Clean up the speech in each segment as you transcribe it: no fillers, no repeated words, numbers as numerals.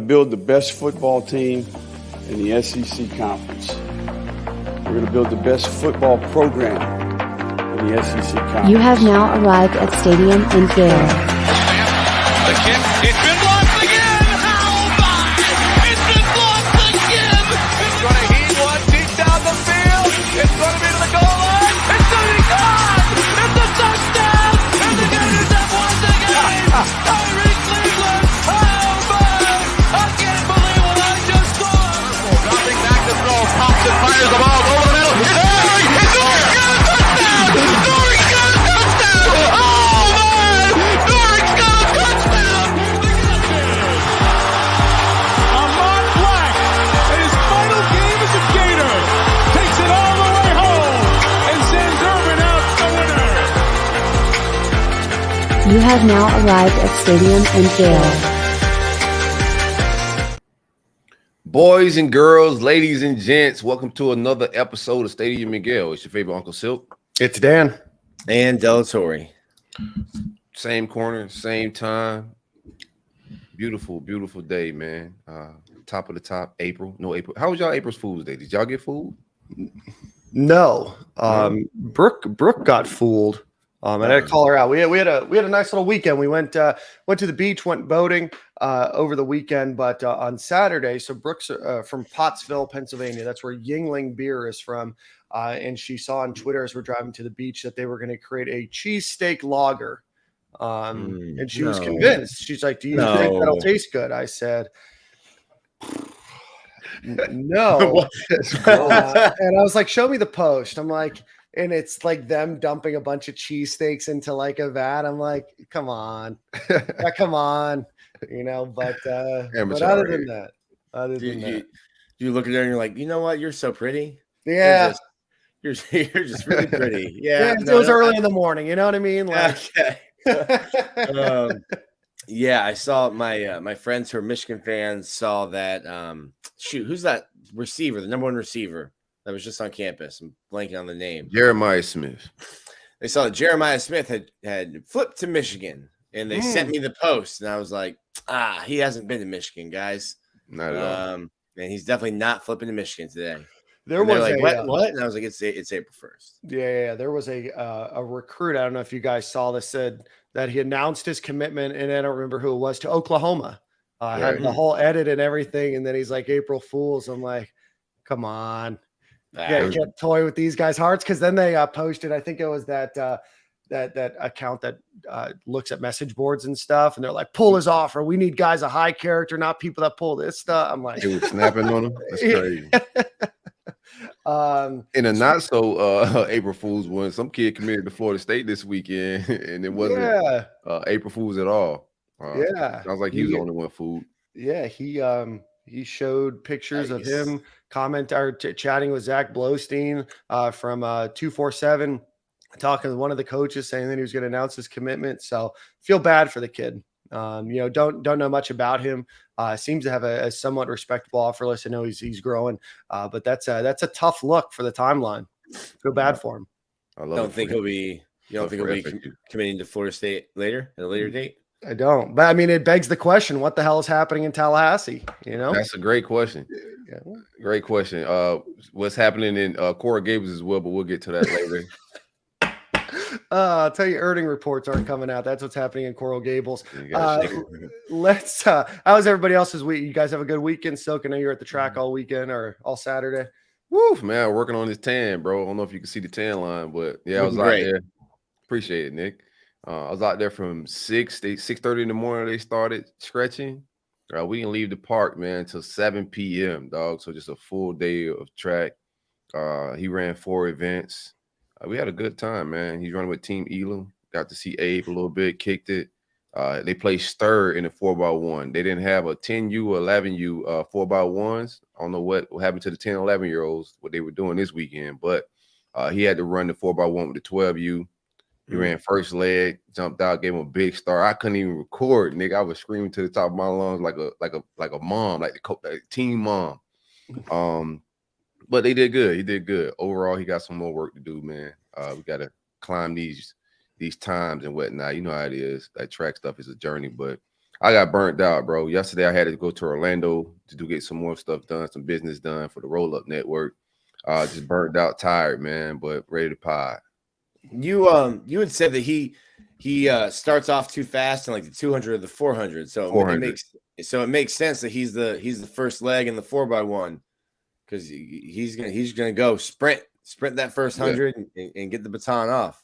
build the best football team in the SEC Conference. We're going to build the best football program in the SEC Conference. You have now arrived at Stadium and Gale. The kick, it's been blocked again! How about it? It's been blocked again! It's going to heat one deep down the field. It's going to be to the goal line. It's going to be gone! It's a touchdown! And the Gators have won the game! Tyreek Cleveland! How about it? I can't believe what I just saw! Dropping back to throw. Pops and fires the ball over the middle. It's Dory! It's Dory! Got a touchdown! Dory got a touchdown! Oh, man! Dory's got a touchdown! Ahmad Black, in his final game as a Gator, takes it all the way home and sends Urban out the winner. You have now arrived at Stadium and Gale. Boys and girls, ladies and gents, welcome to another episode of Stadium and Gale. It's your favorite Uncle Silk. It's Dan. And Delatorre. Same corner, same time. Beautiful, beautiful day, man. Top of the top, April. No, April. How was y'all April's Fool's Day? Did y'all get fooled? No. Brooke got fooled. And I had to call her out. We had a nice little weekend. We went to the beach, went boating over the weekend, but on Saturday, so Brooke's from Pottsville, Pennsylvania. That's where Yingling beer is from. And she saw on Twitter as we're driving to the beach that they were going to create a cheesesteak lager. And she was convinced. She's like, "Do you think that'll taste good?" I said, "No." And I was like, "Show me the post." I'm like, and it's like them dumping a bunch of cheesesteaks into like a vat. I'm like, come on, come on, But other than that, you look at her and you're like, you know what? You're so pretty. Yeah. You're just really pretty. Yeah. It was early in the morning. You know what I mean? Like, okay. Yeah, I saw my friends who are Michigan fans saw that. Who's that receiver? The number one receiver that was just on campus. I'm blanking on the name. Jeremiah Smith. They saw that Jeremiah Smith had flipped to Michigan, and they sent me the post, and I was like, he hasn't been to Michigan, guys. Not at all. And he's definitely not flipping to Michigan today. There was like, a, what? And I was like, it's April 1st. Yeah. There was a recruit. I don't know if you guys saw this, said that he announced his commitment, and I don't remember who it was, to Oklahoma. Had the whole edit and everything, and then he's like, April Fools. I'm like, come on. Get toy with these guys' hearts, because then they posted, I think it was that account that looks at message boards and stuff, and they're like, pull his offer. We need guys of high character, not people that pull this stuff. I'm like, It was snapping on him. That's crazy. In a not so April Fool's one, some kid committed to Florida State this weekend, and it wasn't April Fool's at all. Sounds like he was the only one fooled. Yeah, he showed pictures of him chatting with Zach Blowstein from 247, talking with one of the coaches, saying that he was going to announce his commitment. So feel bad for the kid. Don't know much about him. Seems to have a somewhat respectable offer list. I know he's growing, but that's a tough look for the timeline. Feel bad for him. You don't think he'll be committing to Florida State at a later date? I don't, but I mean, it begs the question: what the hell is happening in Tallahassee? That's a great question. Yeah. Great question. What's happening in Coral Gables as well, but we'll get to that later. I'll tell you, earning reports aren't coming out. That's what's happening in Coral Gables. How's everybody else's week? You guys have a good weekend? Silk, I know you're at the track all weekend or all Saturday. Woo, man, working on this tan, bro. I don't know if you can see the tan line, but yeah, I was out there. Appreciate it, Nick. I was out there from 6:30 in the morning. They started stretching. We didn't leave the park, man, until 7 p.m., dog. So just a full day of track. He ran 4 events. We had a good time, man. He's running with Team Elam. Got to see Abe a little bit, kicked it. They placed third in the 4x1. They didn't have a 10U or 11U 4x1s. I don't know what happened to the 10, 11-year-olds, what they were doing this weekend, but he had to run the 4x1 with the 12U. He ran first leg, jumped out, gave him a big star. I couldn't even record, nigga. I was screaming to the top of my lungs like a mom, like the team mom. But they did good. He did good. Overall, he got some more work to do, man. We got to climb these times and whatnot. You know how it is. That track stuff is a journey, but I got burnt out, bro. Yesterday I had to go to Orlando to get some more stuff done, some business done for the Roll Up Network. Just burnt out, tired, man, but ready to pod. You had said that he starts off too fast in like the 200 or the 400. So 400. it makes sense that he's the first leg in the 4x1 because he's gonna go sprint that first 100 and get the baton off.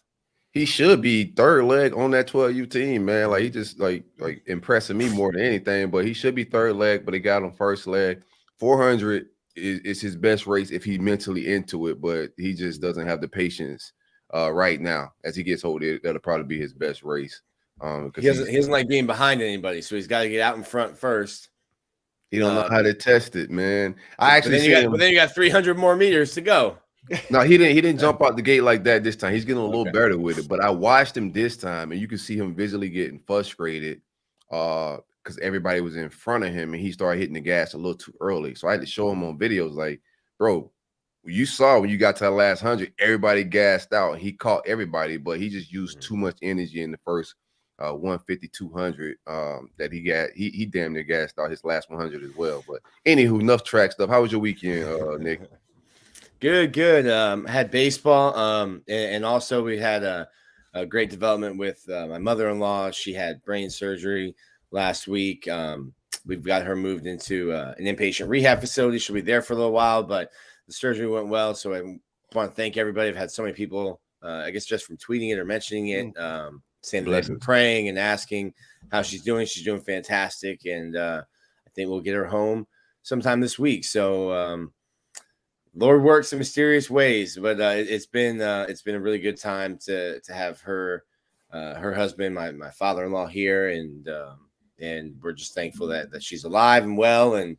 He should be third leg on that 12U team, man. Like he just like impressing me more than anything. But he should be third leg, but he got him first leg. 400 is his best race if he's mentally into it, but he just doesn't have the patience right now. As he gets older, that'll probably be his best race. He doesn't like being behind anybody, so he's got to get out in front first. He don't know how to test it, man. But then you got 300 more meters to go. No, he didn't jump out the gate like that this time. He's getting a little better with it. But I watched him this time, and you can see him visually getting frustrated because everybody was in front of him, and he started hitting the gas a little too early. So I had to show him on videos, like, bro, you saw when you got to the last 100, everybody gassed out. He caught everybody, but he just used too much energy in the first 150, 200 that he got. He damn near gassed out his last 100 as well. But anywho, enough track stuff. How was your weekend, Nick? Good. Had baseball, and also we had a great development with my mother-in-law. She had brain surgery last week. We've got her moved into an inpatient rehab facility. She'll be there for a little while, but the surgery went well. So I want to thank everybody. I've had so many people, I guess just from tweeting it or mentioning it, saying that they've been praying and asking how she's doing. She's doing fantastic, and I think we'll get her home sometime this week. So Lord works in mysterious ways, but it's been a really good time to have her husband, my father-in-law here, and we're just thankful that she's alive and well, and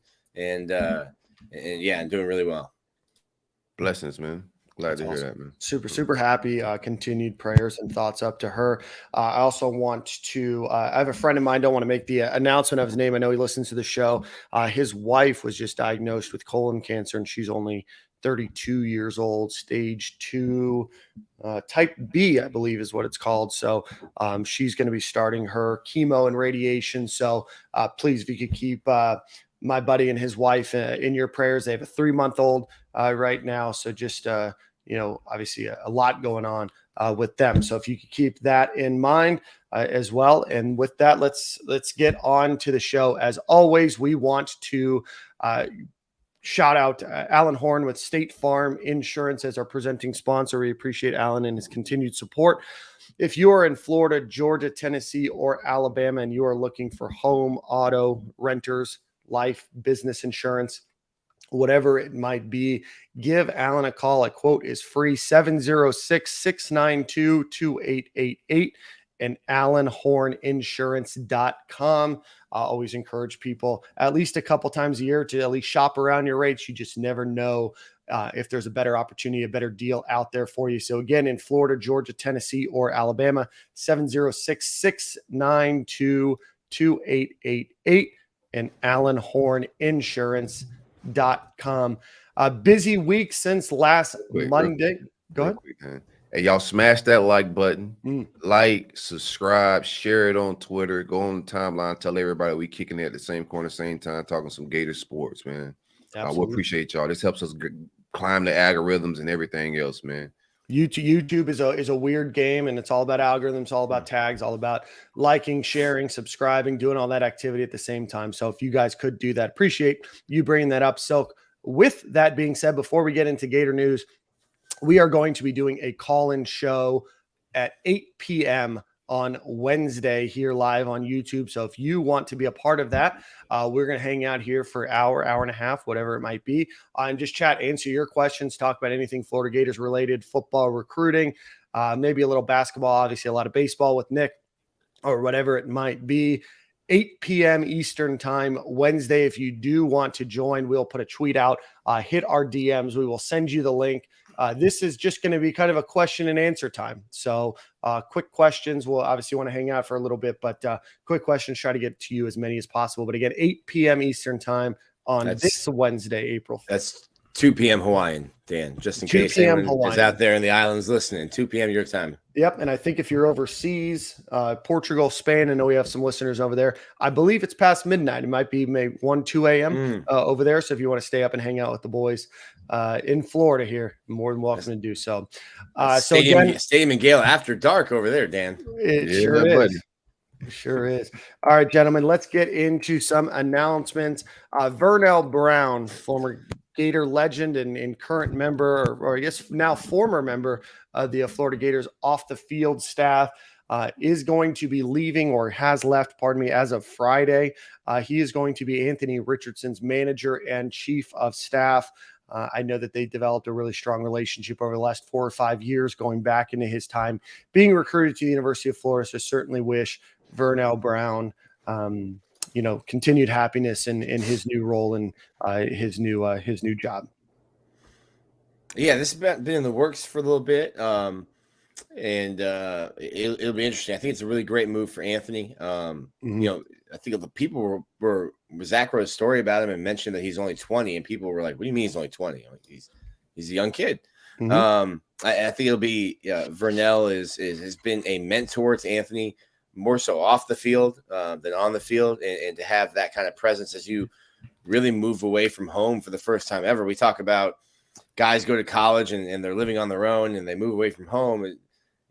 doing really well. Blessings, man. Glad to hear that, man. Super happy. Continued prayers and thoughts up to her. I also want to, I have a friend of mine, don't want to make the announcement of his name. I know he listens to the show. His wife was just diagnosed with colon cancer, and she's only 32 years old, stage 2, type B, I believe is what it's called. So she's going to be starting her chemo and radiation. So please, if you could keep my buddy and his wife in your prayers. They have a 3-month-old right now. So just, obviously a lot going on with them. So if you could keep that in mind as well. And with that, let's get on to the show. As always, we want to shout out Alan Horn with State Farm Insurance as our presenting sponsor. We appreciate Alan and his continued support. If you are in Florida, Georgia, Tennessee, or Alabama, and you are looking for home, auto, renters, life, business insurance, whatever it might be, give Alan a call. A quote is free, 706-692-2888 and AlanHornInsurance.com. I always encourage people at least a couple times a year to at least shop around your rates. You just never know if there's a better opportunity, a better deal out there for you. So again, in Florida, Georgia, Tennessee, or Alabama, 706-692-2888 and AlanHornInsurance.com. Busy week since last Monday. Go ahead. Hey, y'all smash that like button. Like, subscribe, share it on Twitter, go on the timeline, tell everybody we kicking it at the same corner, same time, talking some Gator sports, man. We appreciate y'all. This helps us climb the algorithms and everything else, man. YouTube is a weird game, and it's all about algorithms, all about tags, all about liking, sharing, subscribing, doing all that activity at the same time. So if you guys could do that, appreciate you bringing that up. So with that being said, before we get into Gator news, we are going to be doing a call-in show at 8 p.m. on Wednesday here live on YouTube. So if you want to be a part of that, we're going to hang out here for an hour and a half, whatever it might be, and just chat, answer your questions, talk about anything Florida Gators related, football, recruiting, maybe a little basketball, obviously a lot of baseball with Nick or whatever it might be. 8 p.m. Eastern time Wednesday. If you do want to join, we'll put a tweet out, hit our DMs. We will send you the link. This is just going to be kind of a question and answer time. So quick questions. We'll obviously want to hang out for a little bit, but quick questions, try to get to you as many as possible. But again, 8 p.m. Eastern time on this Wednesday, April 5th. 2 p.m. Hawaiian, Dan, just in 2 case p.m. anyone is Hawaiian. out there in the islands listening. 2 p.m. your time. Yep. And I think if you're overseas, Portugal, Spain, I know we have some listeners over there. I believe it's past midnight. It might be maybe 1, 2 a.m. Over there. So if you want to stay up and hang out with the boys in Florida here, more than welcome to do so. Stadium and Gale after dark over there, Dan. It sure is. Buddy. Sure is. All right, gentlemen, let's get into some announcements. Vernell Brown, former Gator legend and current member, or I guess now former member of the Florida Gators off the field staff, is going to be leaving, or has left, pardon me, as of Friday. He is going to be Anthony Richardson's manager and chief of staff. I know that they developed a really strong relationship over the last 4 or 5 years, going back into his time being recruited to the University of Florida. So certainly wish Vernell Brown, continued happiness in his new role and his new job. Yeah, this has been in the works for a little bit, and it'll be interesting. I think it's a really great move for Anthony. I think the people were Zach wrote a story about him and mentioned that he's only 20, and people were like, "What do you mean he's only 20? Like, he's a young kid." I think it'll be Vernell has been a mentor to Anthony, more so off the field than on the field, and to have that kind of presence as you really move away from home for the first time ever. We talk about guys go to college and they're living on their own and they move away from home.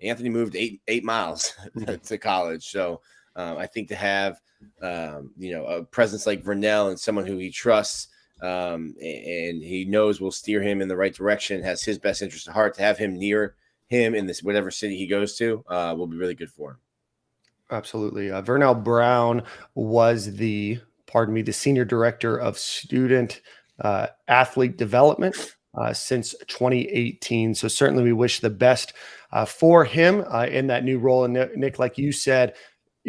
Anthony moved eight miles to college. So I think to have, a presence like Vernell and someone who he trusts and he knows will steer him in the right direction, has his best interest at heart, to have him near him in this whatever city he goes to will be really good for him. Absolutely. Vernell Brown was the senior director of student athlete development since 2018. So certainly we wish the best for him in that new role. And Nick, like you said,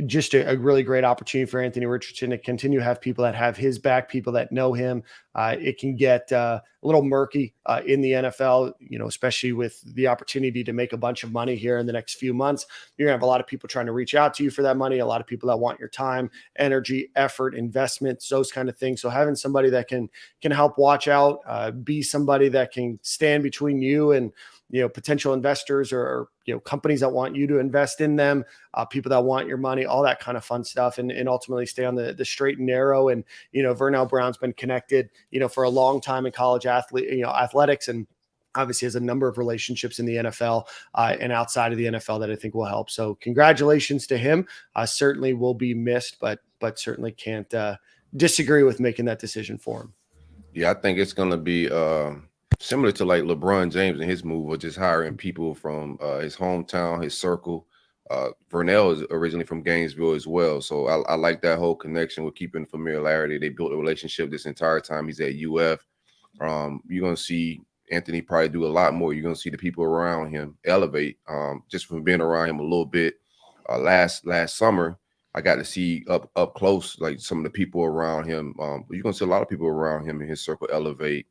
just a really great opportunity for Anthony Richardson to continue to have people that have his back, people that know him. It can get a little murky in the NFL, especially with the opportunity to make a bunch of money here in the next few months. You're gonna have a lot of people trying to reach out to you for that money, a lot of people that want your time, energy, effort, investments, those kind of things. So having somebody that can help watch out, be somebody that can stand between you and potential investors or companies that want you to invest in them, people that want your money, all that kind of fun stuff, and ultimately stay on the straight and narrow. And Vernell Brown's been connected for a long time in college athletics, and obviously has a number of relationships in the NFL and outside of the NFL that I think will help. So congratulations to him. Certainly will be missed, but certainly can't disagree with making that decision for him. Yeah, I think it's going to be similar to like LeBron James and his move of just hiring people from his hometown, his circle. Vernell is originally from Gainesville as well. So I like that whole connection with keeping familiarity. They built a relationship this entire time he's at UF. You're going to see Anthony probably do a lot more. You're going to see the people around him elevate just from being around him a little bit. Last summer, I got to see up close, like some of the people around him. You're going to see a lot of people around him in his circle elevate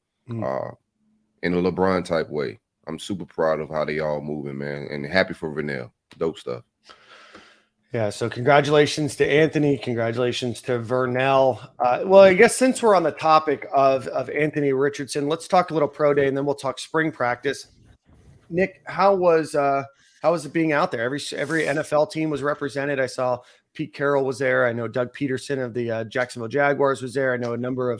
in a LeBron type way. I'm super proud of how they all moving, man, and happy for Vernell. Dope stuff. Yeah, so congratulations to Anthony. Congratulations to Vernell. Well, I guess since we're on the topic of Anthony Richardson, let's talk a little pro day, and then we'll talk spring practice. Nick, how was it being out there? Every NFL team was represented. I saw Pete Carroll was there. I know Doug Peterson of the Jacksonville Jaguars was there. I know a number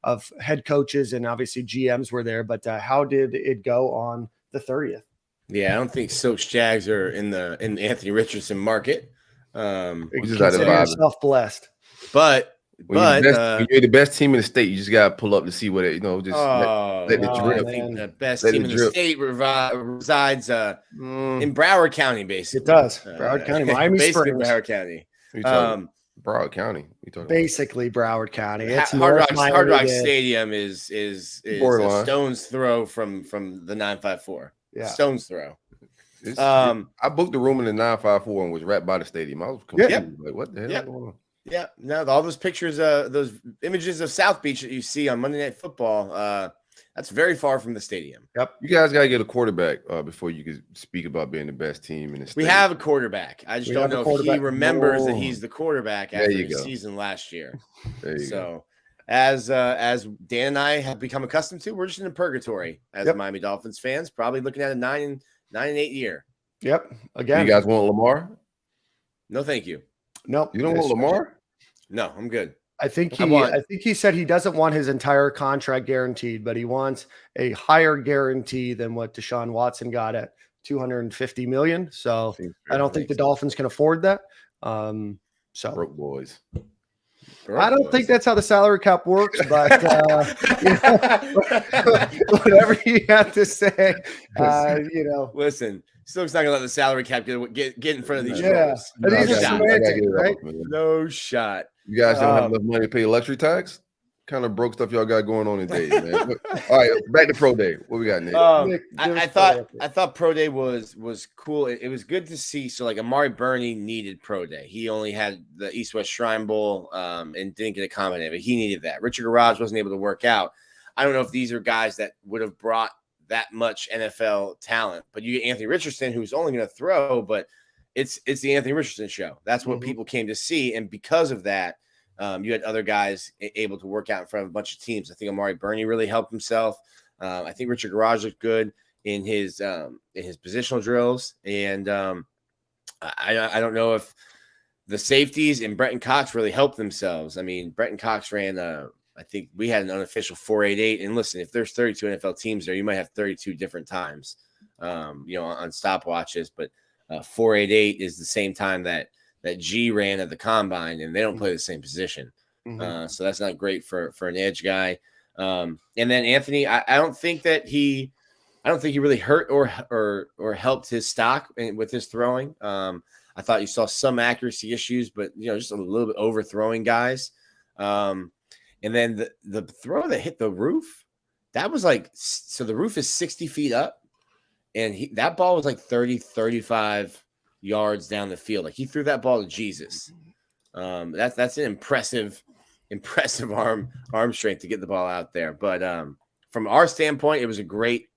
of head coaches and obviously GMs were there. But how did it go on the 30th? Yeah, I don't think Soaks Jags are in the Anthony Richardson market. Consider yourself blessed. But when you're the best team in the state, you just gotta pull up to see what it. Just let it drip. I think the best team in the state resides in Broward County, basically. It does. Broward County, Miami Springs, Broward County. Broward County. Basically Broward County. It's Hard Rock Stadium is a stone's throw from the 954. Yeah, stone's throw. I booked the room in the 954 and was right by the stadium. I was confused. Like, what the hell is going on? Yeah, no, all those pictures, those images of South Beach that you see on Monday Night Football, that's very far from the stadium. Yep. You guys got to get a quarterback before you can speak about being the best team in the state. We have a quarterback. I just don't know if he remembers that he's the quarterback after the season last year. There you go. as Dan and I have become accustomed to, we're just in a purgatory as Miami Dolphins fans, probably looking at a 9-8 year. Yep. Again, You guys want Lamar? No, thank you. Nope. You don't want Lamar? No, I'm good. I think he said he doesn't want his entire contract guaranteed, but he wants a higher guarantee than what Deshaun Watson got at $250 million. So I don't think the Dolphins can afford that. So broke boys. I don't think that's how the salary cap works, but whatever you have to say, Listen, Stokes not gonna let the salary cap get in front of these. Right? No shot. You guys don't have enough money to pay luxury tax. Kind of broke stuff y'all got going on today, man. All right, back to pro day. What we got, Nick? I thought pro day was cool. It was good to see. So like Amari Burney needed pro day. He only had the East West Shrine Bowl and didn't get accommodated, but he needed that. Richard Garage wasn't able to work out. I don't know if these are guys that would have brought that much NFL talent, but you get Anthony Richardson, who's only going to throw, but it's the Anthony Richardson show. That's what people came to see, and because of that. You had other guys able to work out in front of a bunch of teams. I think Amari Burney really helped himself. I think Richard Garage looked good in his positional drills. And I don't know if the safeties and Bretton Cox really helped themselves. I mean, Bretton Cox ran, I think we had an unofficial 4.88. And listen, if there's 32 NFL teams there, you might have 32 different times, on stopwatches. But 4.88 is the same time that G ran at the combine, and they don't play the same position. So that's not great for an edge guy. And then Anthony, I don't think he really hurt or helped his stock with his throwing. I thought you saw some accuracy issues, but just a little bit overthrowing guys. And then the throw that hit the roof, that was so the roof is 60 feet up, and that ball was like 35 yards down the field. Like he threw that ball to Jesus. That's an impressive arm strength to get the ball out there. But from our standpoint, it was a great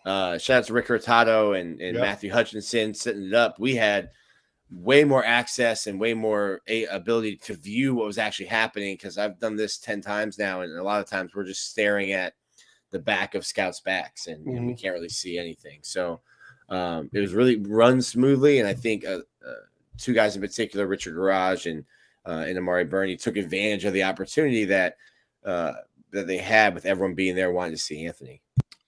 shout out to Rick Hurtado and Matthew Hutchinson setting it up. We had way more access and way more ability to view what was actually happening, because I've done this 10 times now, and a lot of times we're just staring at the back of scouts' backs and we can't really see anything. So it was really run smoothly, and I think two guys in particular, Richard Garage and Amari Burney, took advantage of the opportunity that they had with everyone being there wanting to see Anthony.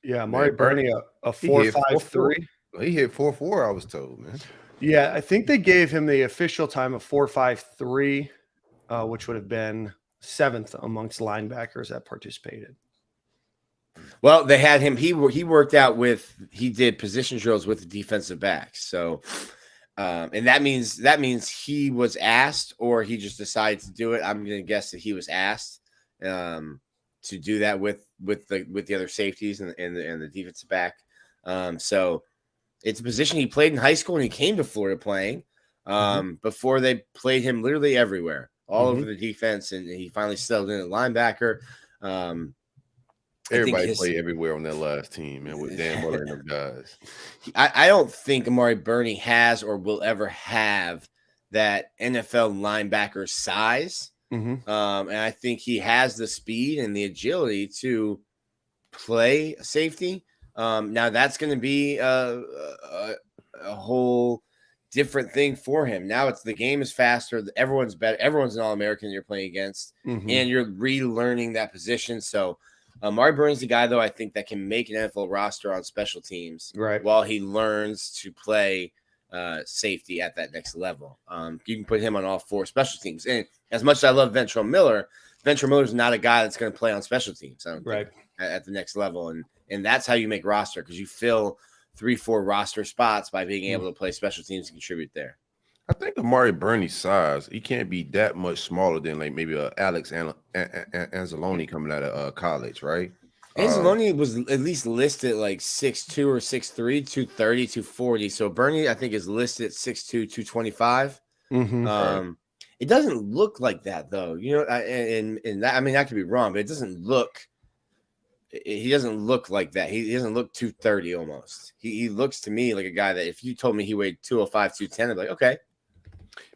Yeah, Amari Burney, a 4.53. He hit 4.4, I was told, man. Yeah, I think they gave him the official time of 4.53, which would have been 7th amongst linebackers that participated. Well, they had him. He worked out he did position drills with the defensive backs. So, and that means he was asked, or he just decided to do it. I'm going to guess that he was asked to do that with the other safeties and the defensive back. So it's a position he played in high school, and he came to Florida playing before they played him literally everywhere, all over the defense, and he finally settled in at linebacker. Everybody played everywhere on that last team, man, with Dan Muller and them guys. I don't think Amari Burney has or will ever have that NFL linebacker size. And I think he has the speed and the agility to play safety. Now that's going to be a whole different thing for him. Now the game is faster. Everyone's better. Everyone's an All-American you're playing against, and you're relearning that position. So Amari Burney's the guy, though, I think that can make an NFL roster on special teams while he learns to play safety at that next level. You can put him on all 4 special teams. And as much as I love Ventrell Miller's not a guy that's going to play on special teams at the next level. And that's how you make roster, because you fill 3-4 roster spots by being able to play special teams and contribute there. I think Amari Burney's size, he can't be that much smaller than like maybe Alex Anzalone coming out of college, right? Anzalone was at least listed like 6'2" or 6'3", 230, 240. So Burney, I think, is listed at 6'2", 225. It doesn't look like that, though. And that, I mean, I could be wrong, but it doesn't look. He doesn't look like that. He doesn't look 230 almost. He looks to me like a guy that if you told me he weighed 205, 210, I'd be like, okay.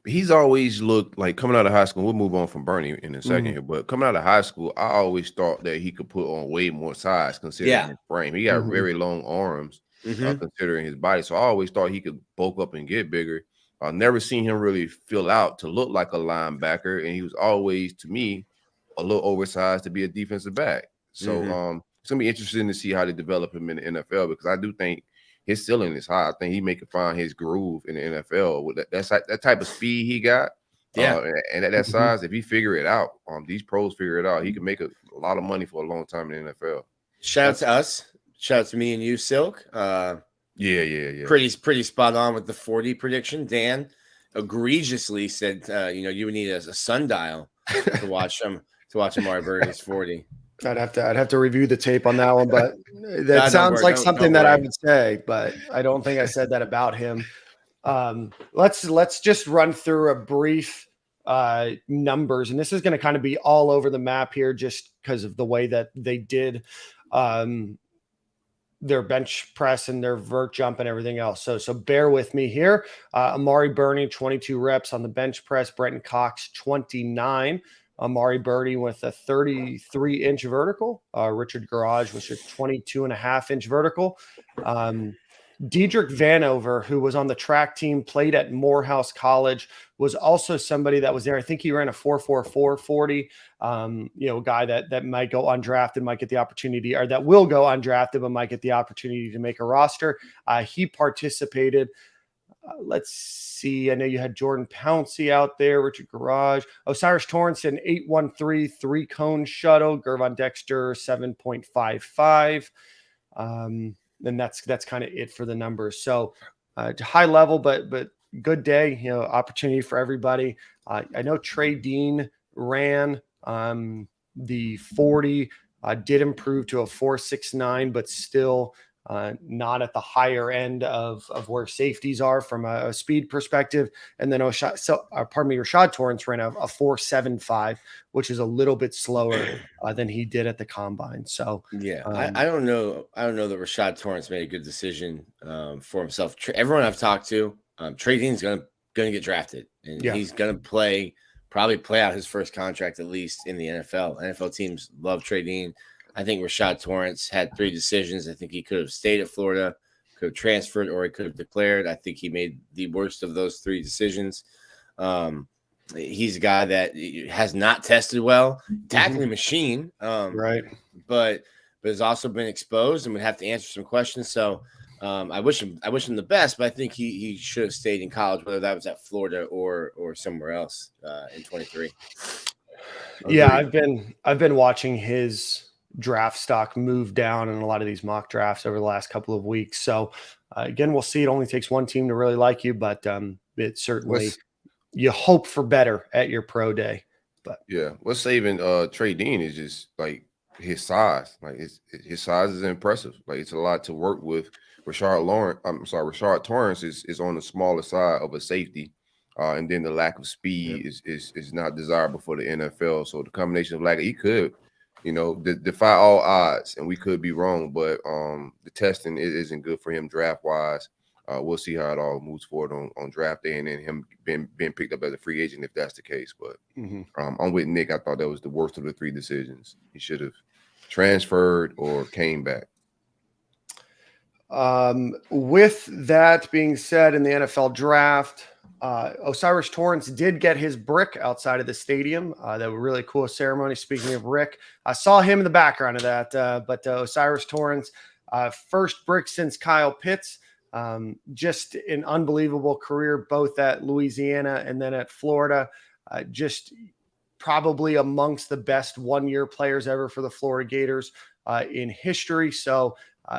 He's always looked like coming out of high school. We'll move on from Bernie in a second here, but coming out of high school, I always thought that he could put on way more size considering his frame. He got very long arms considering his body. So I always thought he could bulk up and get bigger. I've never seen him really fill out to look like a linebacker, and he was always, to me, a little oversized to be a defensive back. So it's gonna be interesting to see how they develop him in the NFL, because I do think his ceiling is high. I think he may find his groove in the NFL with that type of speed he got. And at that size, if he figure it out, these pros figure it out, he can make a lot of money for a long time in the NFL. Shout out to us. Shout out to me and you, Silk. Yeah. Pretty spot on with the 40 prediction. Dan egregiously said, you would need a sundial to watch Amari Birdie's 40. I'd have to review the tape on that one, but that sounds like something that I would say, but I don't think I said that about him. Let's just run through a brief numbers, and this is going to kind of be all over the map here just because of the way that they did their bench press and their vert jump and everything else. So bear with me here. Amari Birdie, 22 reps on the bench press. Brenton Cox, 29. Amari Birdie with a 33-inch vertical. Richard Garage was a 22.5-inch vertical. Diedrich Vanover, who was on the track team, played at Morehouse College, was also somebody that was there. I think he ran a 4.44 40. A guy that might go undrafted, might get the opportunity, or that will go undrafted, but might get the opportunity to make a roster. He participated. Let's see. I know you had Jordan Pouncey out there, Richard Garage, Osiris Torrance, an 813 3-cone shuttle, Gervon Dexter 7.55. And that's kind of it for the numbers. So high level, but good day, opportunity for everybody. I know Trey Dean ran the 40, did improve to a 4.69, but still not at the higher end of where safeties are from a speed perspective. And then Rashad Torrance ran a 4.75, which is a little bit slower than he did at the combine. So I don't know that Rashad Torrance made a good decision for himself. Everyone I've talked to, Trey Dean's gonna get drafted, and he's gonna probably play out his first contract at least in the NFL. NFL teams love Trey Dean. I think Rashad Torrance had 3 decisions. I think he could have stayed at Florida, could have transferred, or he could have declared. I think he made the worst of those 3 decisions. He's a guy that has not tested well, tackling machine, right? But has also been exposed and would have to answer some questions. So I wish him the best, but I think he should have stayed in college, whether that was at Florida or somewhere else in 23. Yeah, I've been watching his draft stock move down in a lot of these mock drafts over the last couple of weeks. So again, we'll see. It only takes one team to really like you, but it certainly you hope for better at your pro day. But what's saving Trey Dean is just like his size. Like his size is impressive. Like it's a lot to work with. Rashad Torrance is on the smaller side of a safety. And then the lack of speed is not desirable for the NFL. So the combination of he could, defy all odds, and we could be wrong, but the testing isn't good for him draft wise. We'll see how it all moves forward on draft day, and then him being picked up as a free agent if that's the case. But I'm with Nick. I thought that was the worst of the 3 decisions. He should have transferred or came back. With that being said, in the NFL draft, Osiris Torrance did get his brick outside of the stadium. That was a really cool ceremony. Speaking of Rick, I saw him in the background of that. But Osiris Torrance, first brick since Kyle Pitts. Just an unbelievable career, both at Louisiana and then at Florida. Just probably amongst the best one-year players ever for the Florida Gators in history. So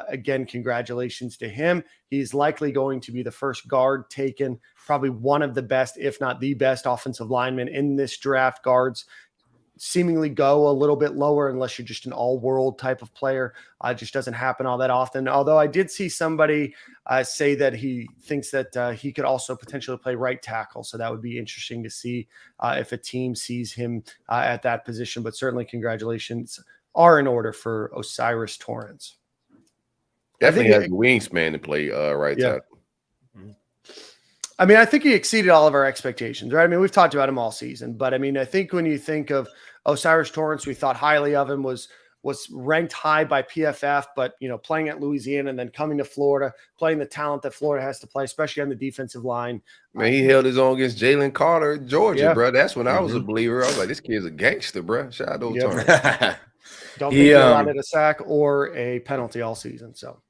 again, congratulations to him. He's likely going to be the first guard taken, probably one of the best, if not the best offensive lineman in this draft. Guards seemingly go a little bit lower unless you're just an all-world type of player. Just doesn't happen all that often. Although I did see somebody say that he thinks that he could also potentially play right tackle. So that would be interesting to see if a team sees him at that position. But certainly congratulations are in order for Osiris Torrance. Definitely has the wingspan to play right tackle. I mean, I think he exceeded all of our expectations, right? I mean, we've talked about him all season, but I mean, I think when you think of Osiris Torrance, we thought highly of him, was ranked high by PFF, but playing at Louisiana and then coming to Florida, playing the talent that Florida has to play, especially on the defensive line. Man, he held his own against Jalen Carter, Georgia, bro. That's when I was a Mm-hmm. believer. I was like, this kid's a gangster, bro. Shout out to Torrance. Don't think he allowed a sack or a penalty all season. So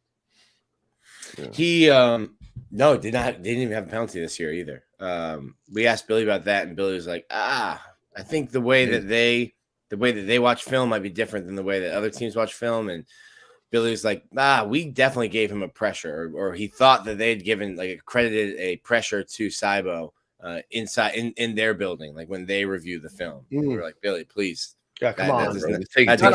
he no, didn't even have a penalty this year either. We asked Billy about that, and Billy was like, I think the way that they watch film might be different than the way that other teams watch film. And Billy was like, we definitely gave him a pressure, or he thought that they'd given accredited a pressure to Cybo inside in their building, like when they review the film. We were like, Billy, please. Yeah, come on.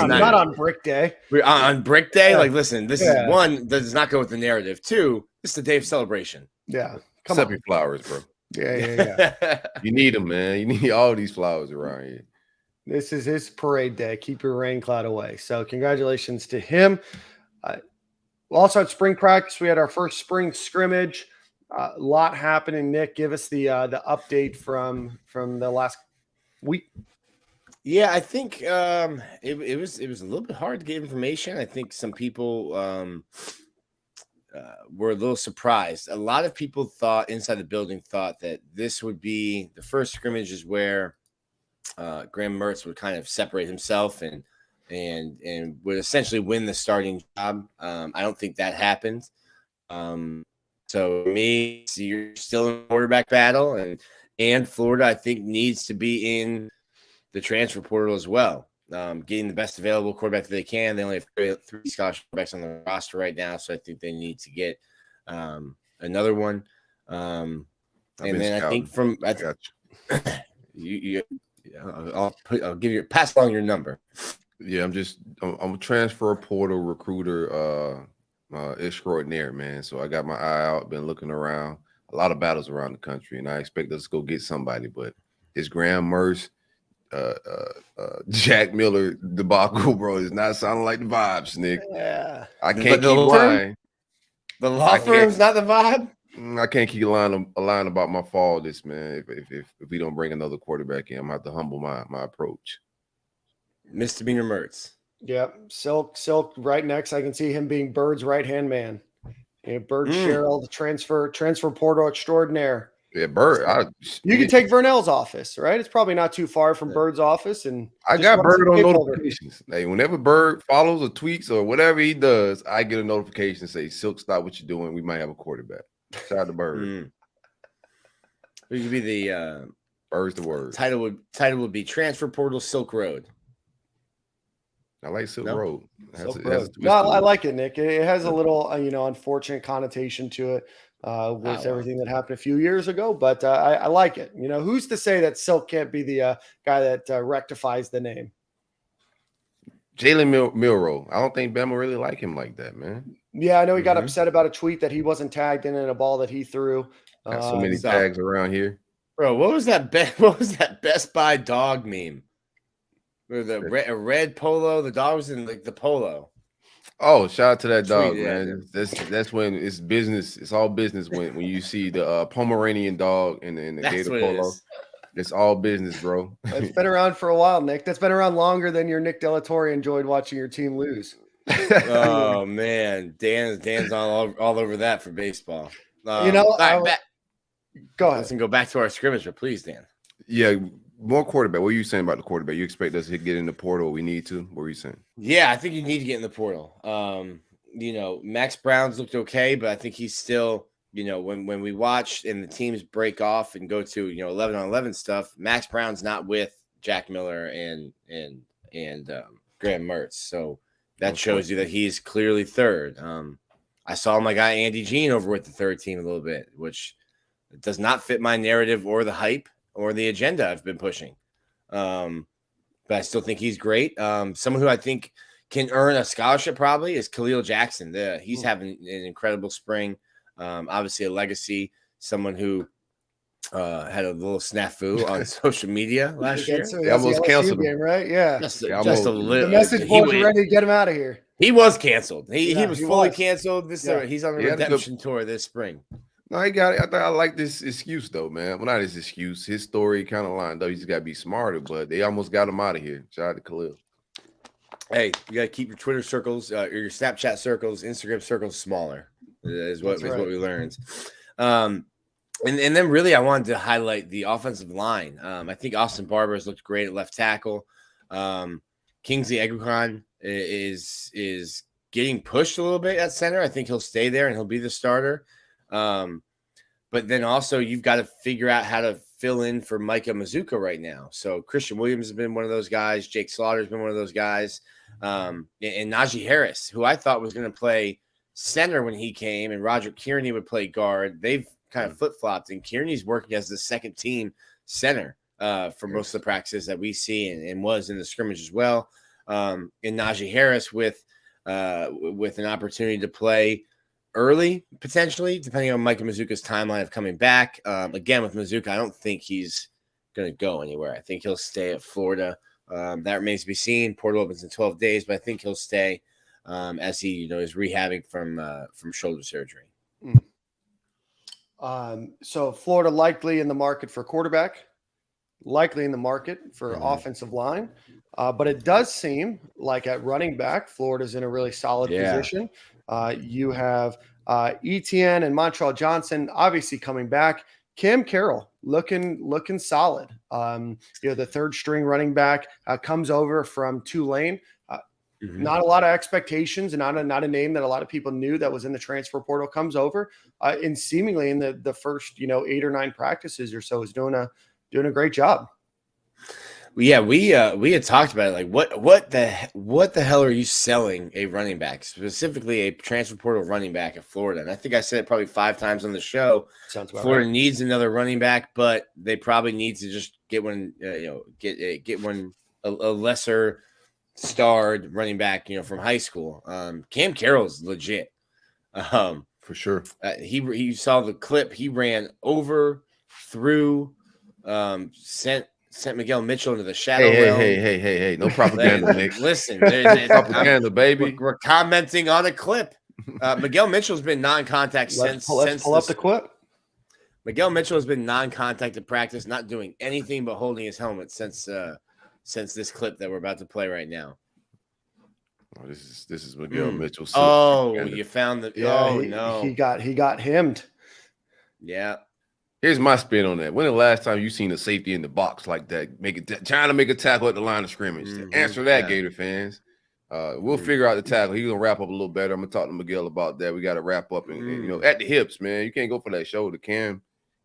Not on Brick Day. On Brick Day, listen, this is one that does not go with the narrative. Two, this is the day of celebration. Yeah, come on. Your flowers, bro. Yeah. You need them, man. You need all these flowers around here. This is his parade day. Keep your rain cloud away. So congratulations to him. We also had spring practice. We had our first spring scrimmage. A lot happening. Nick, give us the update from the last week. Yeah, I think it was a little bit hard to get information. I think some people were a little surprised. A lot of people thought inside the building that this would be the first scrimmage is where Graham Mertz would kind of separate himself and would essentially win the starting job. I don't think that happened. So you're still in a quarterback battle, and Florida, I think, needs to be in the transfer portal as well, getting the best available quarterback that they can. They only have 3 scholarship quarterbacks on the roster right now, so I think they need to get another one. And then I think I'll give you pass along your number. Yeah, I'm a transfer portal recruiter extraordinaire, man. So I got my eye out, been looking around, a lot of battles around the country, and I expect us to go get somebody. But it's Graham Mertz, Jack Miller debacle, bro. It's not sounding like the vibes, Nick. Yeah, I can't keep lying. The law firm's not the vibe. I can't keep lying about my fall. This man, if we don't bring another quarterback in, I'm gonna have to humble my approach. Misdemeanor Mertz. Yep, Silk right next. I can see him being Bird's right-hand man. Bird Sherrill, the transfer portal extraordinaire. Yeah, Bird. You can take Vernell's office, right? It's probably not too far from Bird's office. And I got Bird on notifications. Hey, whenever Bird follows or tweets or whatever he does, I get a notification and say, Silk, stop what you're doing. We might have a quarterback. Shout out to Bird. It could be the Bird's the word. Title would be Transfer Portal Silk Road. I like Silk Road. No, I like it, Nick. It has a little, unfortunate connotation to it with everything that happened a few years ago, but I like it. Who's to say that Silk can't be the guy that rectifies the name? Jalen Milroe. I don't think Bama really like him like that, man. Yeah, I know he got upset about a tweet that he wasn't tagged in a ball that he threw. Got so many tags around here. Bro, what was that Best Buy dog meme? With a red polo, the dog was in the polo. Oh, shout out to that dog, man. That's when it's business. It's all business when you see the Pomeranian dog in the Gator polo. It's all business, bro. That's been around for a while, Nick. That's been around longer than your Nick Delatorre enjoyed watching your team lose. Oh man, Dan's all over that for baseball. Go ahead. Let's go back to our scrimmage, but please, Dan. Yeah. More quarterback. What are you saying about the quarterback? You expect us to get in the portal? We need to? What are you saying? Yeah, I think you need to get in the portal. Max Brown's looked okay, but I think he's still, when we watch and the teams break off and go to 11-on-11 stuff, Max Brown's not with Jack Miller and Graham Mertz. So that shows you that he's clearly third. I saw my guy Andy Jean over with the third team a little bit, which does not fit my narrative or the hype or the agenda I've been pushing. But I still think he's great. Someone who I think can earn a scholarship probably is Khalil Jackson. He's having an incredible spring. Obviously a legacy, someone who had a little snafu on social media last year. They almost canceled him, right? Yeah. Just a little. The message boards are ready to get him out of here. He was canceled. He was fully canceled. He's on a redemption tour this spring. No, he got it. I like this excuse though, man. Well, not his excuse. His story kind of lined up. He's got to be smarter, but they almost got him out of here. Shout out to Khalil. Hey, you got to keep your Twitter circles, or your Snapchat circles, Instagram circles smaller. Is what we learned. And then really, I wanted to highlight the offensive line. I think Austin Barber has looked great at left tackle. Kingsley Eguakon is getting pushed a little bit at center. I think he'll stay there and he'll be the starter. But then also you've got to figure out how to fill in for Micah Mazuka right now. So Christian Williams has been one of those guys. Jake Slaughter has been one of those guys. And Najee Harris, who I thought was going to play center when he came, and Roger Kearney would play guard. They've kind of flip-flopped, and Kearney's working as the second team center for most of the practices that we see, and was in the scrimmage as well. And Najee Harris with an opportunity to play early, potentially, depending on Micah Mazuka's timeline of coming back. Again, with Mazuka, I don't think he's going to go anywhere. I think he'll stay at Florida. That remains to be seen. Portal opens in 12 days, but I think he'll stay as he, is rehabbing from shoulder surgery. So Florida likely in the market for quarterback, likely in the market for offensive line. But it does seem like at running back, Florida's in a really solid position. You have Etienne and Montreal Johnson obviously coming back. Cam Carroll looking solid. The third string running back comes over from Tulane. Not a lot of expectations, and not a name that a lot of people knew that was in the transfer portal. Comes over and seemingly in the first 8 or 9 practices or so is doing a great job. Yeah, we had talked about it. Like, what the hell are you selling a running back, specifically a transfer portal running back at Florida? And I think I said it probably 5 times on the show. Sounds about Florida right. needs another running back, but they probably need to just get one. Get one a lesser starred running back, from high school. Cam Carroll's legit. For sure. He saw the clip. He ran over, through, sent Miguel Mitchell into the shadow realm. Hey. No propaganda, Nick. Listen, propaganda, baby. We're commenting on a clip. Miguel Mitchell's been non-contact since pull up the clip. Miguel Mitchell has been non-contact at practice, not doing anything but holding his helmet since this clip that we're about to play right now. Oh, this is Miguel Mitchell. Oh, you found the. Yeah, oh no, he got hemmed. Yeah. Here's my spin on that. When the last time you seen a safety in the box like that, trying to make a tackle at the line of scrimmage? Answer that, Gator fans. We'll figure out the tackle. He's gonna wrap up a little better. I'm gonna talk to Miguel about that. We got to wrap up and at the hips, man. You can't go for that shoulder.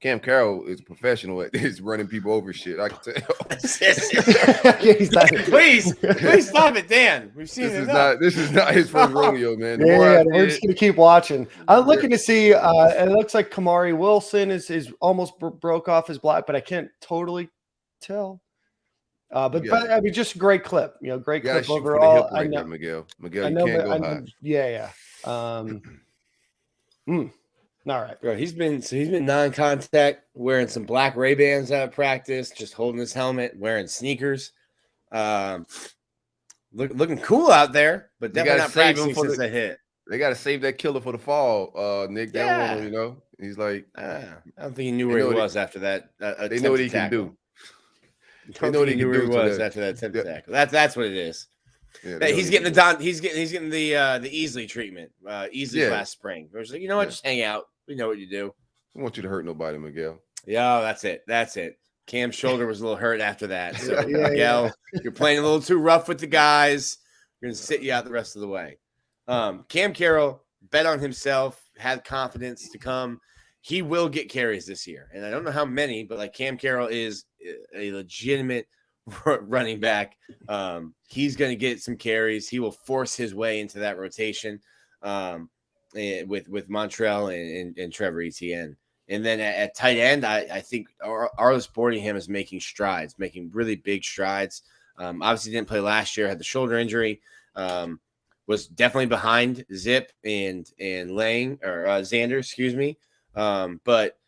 Cam Carroll is a professional at this, running people over shit. I can tell. Please stop it, Dan. We've seen this is not his first rodeo, man. We're just gonna keep watching. I'm looking to see. It looks like Kamari Wilson is almost broke off his block, but I can't totally tell. But I mean, just a great clip. Great clip overall. I know, Miguel. You can't go high. Yeah. All right, bro. He's been non-contact, wearing some black Ray-Bans out of practice, just holding his helmet, wearing sneakers, looking cool out there, but definitely not practicing since the hit. They got to save that killer for the fall, Nick. That one, he's like, I don't think he knew where he was after that. They know what he can do. They know what he was after that attempt tackle. That's what it is. Yeah, he's getting the Easley treatment. Easley last spring. It was like, what? Just hang out. We know what you do. I want you to hurt nobody, Miguel. Yeah, that's it. Cam's shoulder was a little hurt after that. So Miguel, you're playing a little too rough with the guys. You're gonna sit you out the rest of the way. Cam Carroll bet on himself, had confidence to come. He will get carries this year, and I don't know how many, but Cam Carroll is a legitimate running back. He's going to get some carries. He will force his way into that rotation with Montreal and Trevor Etienne. And then at tight end, I think Arlis Boardingham is making strides, making really big strides. Obviously didn't play last year, had the shoulder injury, was definitely behind Zip and Lang or Xander, excuse me. But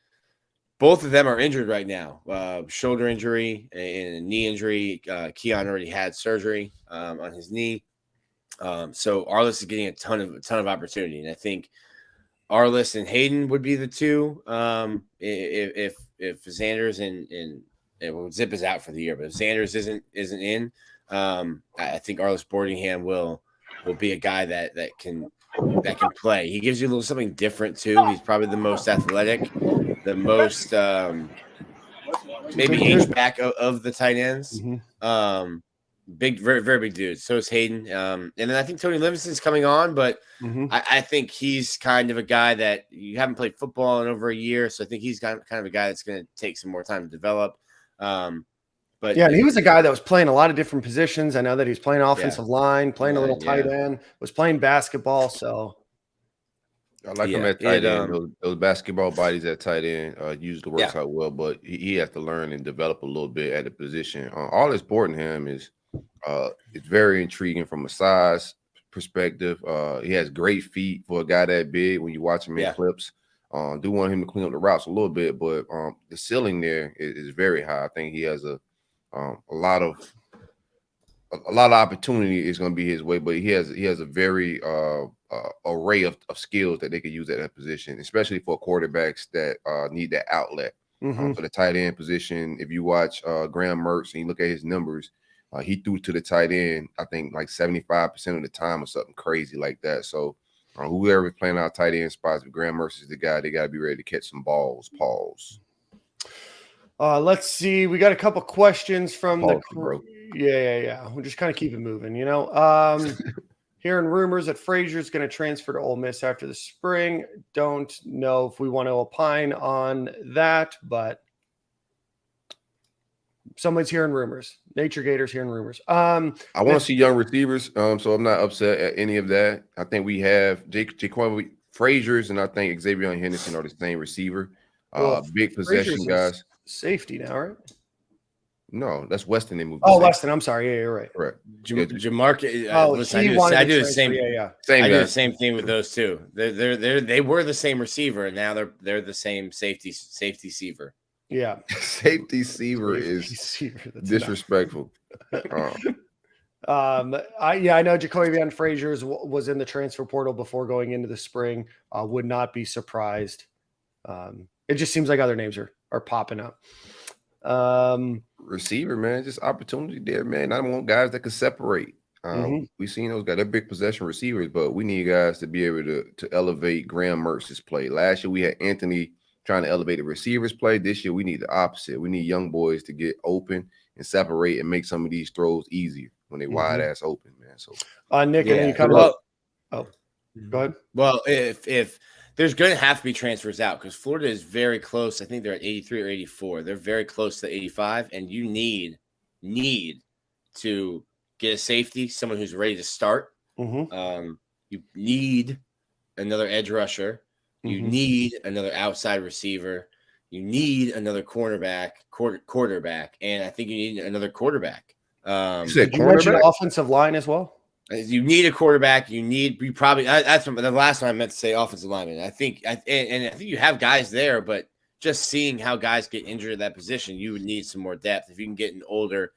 both of them are injured right now. Shoulder injury and knee injury. Keon already had surgery on his knee. So Arlis is getting a ton of opportunity. And I think Arliss and Hayden would be the two. If Xanders and Zip is out for the year, but if Xanders isn't in, I think Arliss Boardingham will be a guy that can play. He gives you a little something different too. He's probably the most athletic, the most maybe H-back of the tight ends. Mm-hmm. Big, very, very big dude. So is Hayden. And then I think Tony Livingston's coming on, but I think he's kind of a guy that you haven't played football in over a year. So I think he's kind of a guy that's going to take some more time to develop. But yeah, and he was a guy that was playing a lot of different positions. I know that he's playing offensive line, playing a little tight end, was playing basketball. So I like him at tight end. Those basketball bodies at tight end usually works out well, but he has to learn and develop a little bit at the position. Arliss Boardingham is it's very intriguing from a size perspective. He has great feet for a guy that big when you watch him in clips. Do want him to clean up the routes a little bit, but the ceiling there is very high. I think he has a lot of opportunity is going to be his way, but he has a very array of skills that they could use at that position, especially for quarterbacks that need that outlet. For the tight end position, if you watch Graham Mertz and you look at his numbers, he threw to the tight end, I think like 75% of the time or something crazy like that. So whoever's playing out tight end spots, if Graham Mertz is the guy, they got to be ready to catch some balls. Pause. Let's see. We got a couple questions from Pause, the bro. Yeah. We'll just kind of keep it moving, Hearing rumors that Frazier's going to transfer to Ole Miss after the spring. Don't know if we want to opine on that, but somebody's hearing rumors. Nature Gators hearing rumors. I want to see young receivers, so I'm not upset at any of that. I think we have Jaquan Frazier's and I think Xavier Henderson are the same receiver. Big possession guys. Safety now, right? No, that's Weston. They moved. Weston. I'm sorry. Yeah, you're right. Correct. Jamarcus. I do the same. I do the same thing with those two. They were the same receiver, and now they're the same safety receiver. Yeah, safety receiver is disrespectful. I know Jacobian Frazier was in the transfer portal before going into the spring. Would not be surprised. It just seems like other names are popping up. Receiver, man, just opportunity there, man. I want guys that can separate. We've seen those guys, they're big possession receivers, but we need guys to be able to elevate Graham Mertz's play. Last year we had Anthony trying to elevate the receivers play. This year we need the opposite. We need young boys to get open and separate and make some of these throws easier when they wide ass open, man. So Nick, and then you come up. Oh, go ahead. Well, if there's going to have to be transfers out because Florida is very close. I think they're at 83 or 84. They're very close to 85, and you need to get a safety, someone who's ready to start. You need another edge rusher. You need another outside receiver. You need another quarterback, and I think you need another quarterback. Did you mention offensive line as well? You need a quarterback. That's the last time I meant to say offensive lineman. I think you have guys there, but just seeing how guys get injured at that position, you would need some more depth if you can get an older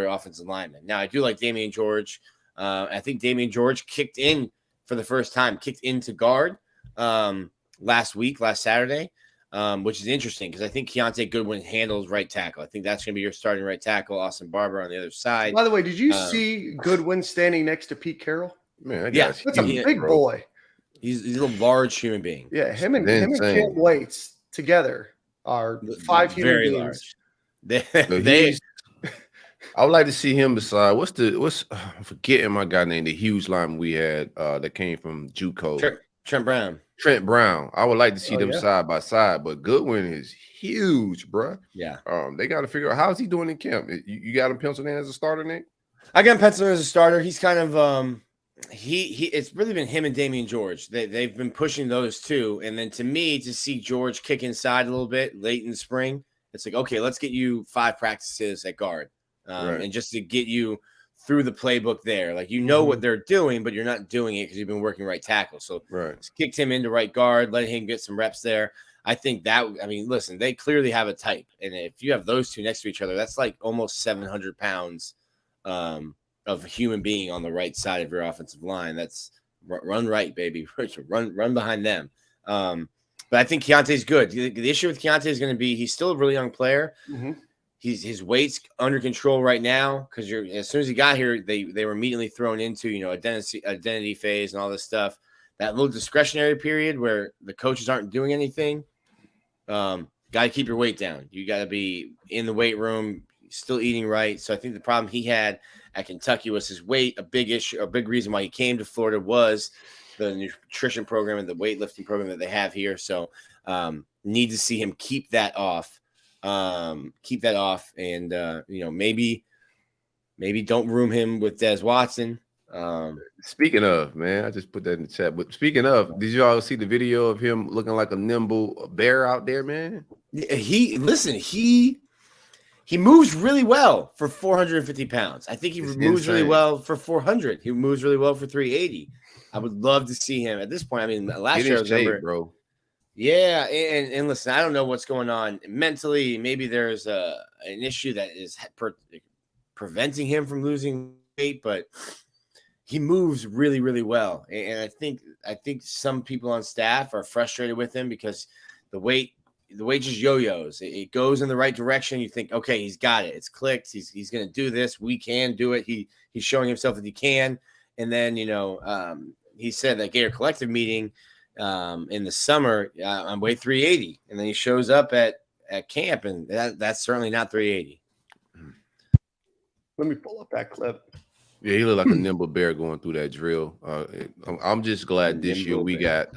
offensive lineman. Now, I do like Damian George. I think Damian George kicked into guard last Saturday, which is interesting because I think Keontae Goodwin handles right tackle. I think that's going to be your starting right tackle. Austin Barber on the other side. By the way, did you see Goodwin standing next to Pete Carroll? Man, that's a big boy. He's a large human being. Yeah, him and Cam Waits together are 5 human beings. Large. I would like to see him beside I'm forgetting my guy named the huge lineman we had that came from JUCO. Trent Brown. I would like to see them side by side, but Goodwin is huge, bro. Yeah. They got to figure out how's he doing in camp. You got him penciled in as a starter, Nick? I got him penciled in as a starter. He's kind of it's really been him and Damian George. They've been pushing those two, and then to me to see George kick inside a little bit late in the spring, it's like okay, let's get you 5 practices at guard, and just to get you through the playbook there. Like, what they're doing, but you're not doing it because you've been working right tackle. So kicked him into right guard, let him get some reps there. I think listen, they clearly have a type. And if you have those two next to each other, that's like almost 700 pounds of a human being on the right side of your offensive line. That's run right, baby. Run behind them. But I think Keontae's good. The issue with Keontae is going to be he's still a really young player. Mm-hmm. His weight's under control right now because as soon as he got here, they were immediately thrown into identity phase and all this stuff. That little discretionary period where the coaches aren't doing anything. Got to keep your weight down. You got to be in the weight room, still eating right. So I think the problem he had at Kentucky was his weight. A big issue, a big reason why he came to Florida was the nutrition program and the weightlifting program that they have here. So need to see him keep that off. And maybe don't room him with Des Watson. Speaking of, man, I just put that in the chat. But speaking of, did you all see the video of him looking like a nimble bear out there, man? He moves really well for 450 pounds. I think he moves really well for 400. He moves really well for 380. I would love to see him at this point. I mean, last year, I remember, bro. Yeah, and listen, I don't know what's going on mentally. Maybe there's an issue that is preventing him from losing weight, but he moves really, really well. And I think some people on staff are frustrated with him because the weight just yo-yos. It goes in the right direction. You think, okay, he's got it. It's clicked. He's going to do this. We can do it. He's showing himself that he can. And then, he said that Gator Collective meeting in the summer, I'm weigh 380. And then he shows up at camp, and that's certainly not 380. Let me pull up that clip. Yeah, he looked like a nimble bear going through that drill. I'm just glad this year we got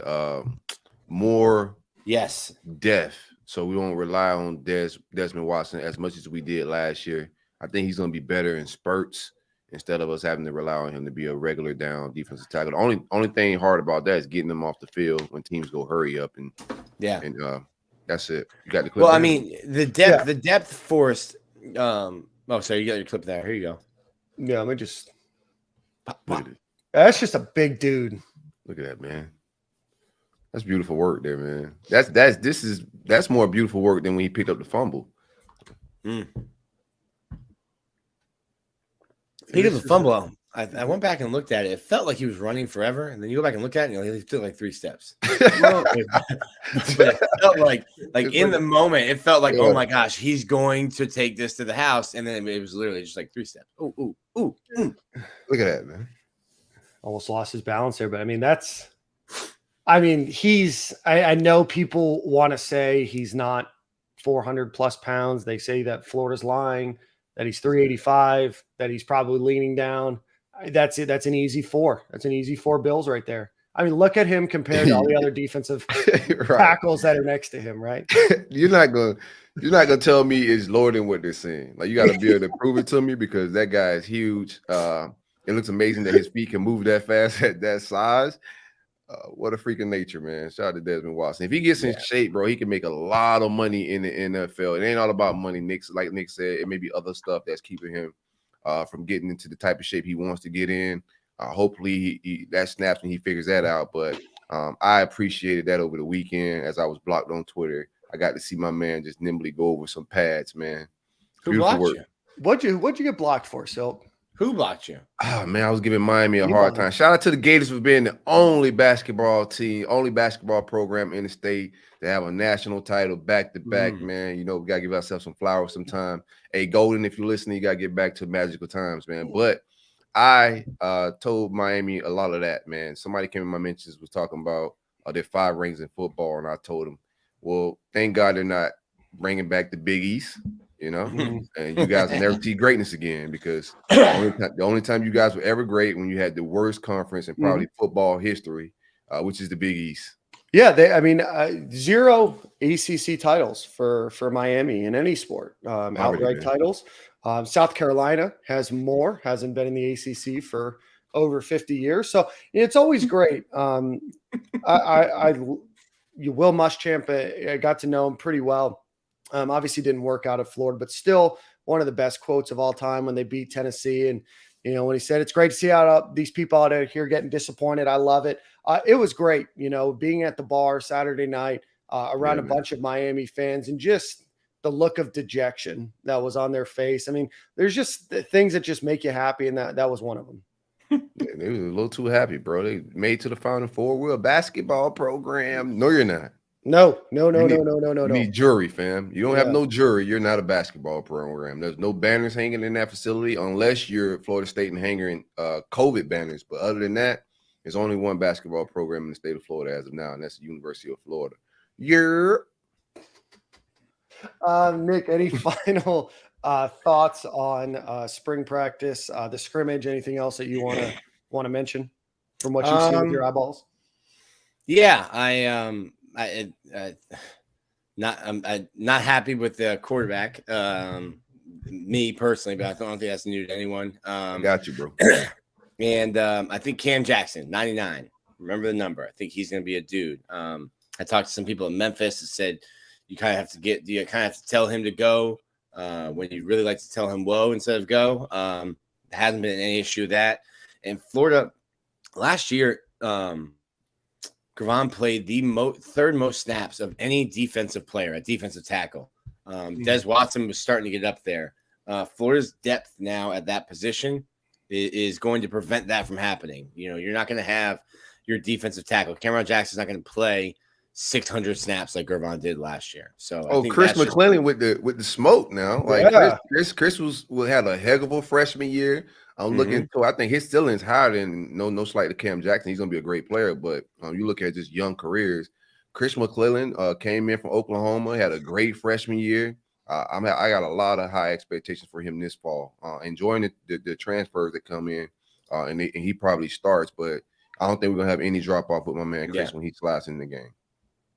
more depth, so we won't rely on Desmond Watson as much as we did last year. I think he's going to be better in spurts instead of us having to rely on him to be a regular down defensive tackle. The only thing hard about that is getting him off the field when teams go hurry up and that's it. You got the clip. Well, I mean, the depth forced. Sorry, you got your clip there. Here you go. Yeah, let me just. Look at it. That's just a big dude. Look at that, man. That's beautiful work there, man. That's more beautiful work than when he picked up the fumble. He did the fumble. I went back and looked at it. It felt like he was running forever, and then you go back and look at it, and he took like 3 steps. It felt like in the moment, it felt like, oh my gosh, he's going to take this to the house, and then it was literally just like 3 steps. Ooh. Look at that, man. Almost lost his balance there, but I mean, I know people want to say he's not 400 plus pounds. They say that Florida's lying, that he's 385, that he's probably leaning down. That's it. That's an easy 4. That's an easy 4 Bills right there. I mean, look at him compared to all the other defensive tackles that are next to him, right? You're not gonna tell me it's lower than what they're saying. Like, you got to be able to prove it to me, because that guy is huge. It looks amazing that his feet can move that fast at that size. What a freaking nature, man. Shout out to Desmond Watson. If he gets in shape, bro, he can make a lot of money in the NFL. It ain't all about money, Nick. Like Nick said, it may be other stuff that's keeping him from getting into the type of shape he wants to get in. Hopefully that snaps and he figures that out. But I appreciated that over the weekend as I was blocked on Twitter. I got to see my man just nimbly go over some pads, man. Who blocked you? What'd you get blocked for, Silk? Who blocked you? Oh, man, I was giving Miami a hard time. Shout out to the Gators for being the only basketball program in the state to have a national title back-to-back, man. You know, we got to give ourselves some flowers sometime. Hey, Golden, if you're listening, you got to get back to magical times, man. But I told Miami a lot of that, man. Somebody came in my mentions, was talking about their 5 rings in football, and I told them, well, thank God they're not bringing back the Big East. You know, and you guys will never see greatness again, because the only time you guys were ever great when you had the worst conference in probably football history, which is the Big East. Yeah, 0 ACC titles for Miami in any sport, outright titles. South Carolina has more, hasn't been in the ACC for over 50 years. So it's always great. Will Muschamp, I got to know him pretty well. Obviously didn't work out at Florida, but still one of the best quotes of all time when they beat Tennessee. And, you know, when he said, it's great to see how these people out here getting disappointed. I love it. It was great, you know, being at the bar Saturday night around a bunch of Miami fans, and just the look of dejection that was on their face. I mean, there's just things that just make you happy, and that was one of them. Yeah, they was a little too happy, bro. They made to the Final Four. We're a basketball program. No, you're not. No. You need jury, fam. You don't have Yeah. no jury. You're not a basketball program. There's no banners hanging in that facility unless you're Florida State and hanging COVID banners. But other than that, there's only one basketball program in the state of Florida as of now, and that's the University of Florida. Nick, any final thoughts on spring practice, the scrimmage, anything else that you want to mention from what you've seen with your eyeballs? Yeah, I'm not happy with the quarterback. Me personally, but I don't think that's new to anyone. Got you, bro. And I think Cam Jackson, 99. Remember the number. I think he's going to be a dude. I talked to some people in Memphis that said you kind of have to tell him to go when you really like to tell him whoa instead of go. There hasn't been any issue with that. And Florida last year, Gravon played the third most snaps of any defensive player at defensive tackle. Des Watson was starting to get up there. Florida's depth now at that position is going to prevent that from happening. You know, you're not going to have your defensive tackle. Cameron Jackson's not going to play 600 snaps like Gravon did last year. So I think Chris McClellan with the smoke now. Like Chris had a heck of a freshman year. I'm looking to. I think his ceiling's higher than no slight to Cam Jackson. He's gonna be a great player, but you look at just young careers. Chris McClellan came in from Oklahoma, had a great freshman year. I got a lot of high expectations for him this fall. Enjoying the transfers that come in, and he probably starts, but I don't think we're gonna have any drop off with my man Chris when he slides in the game.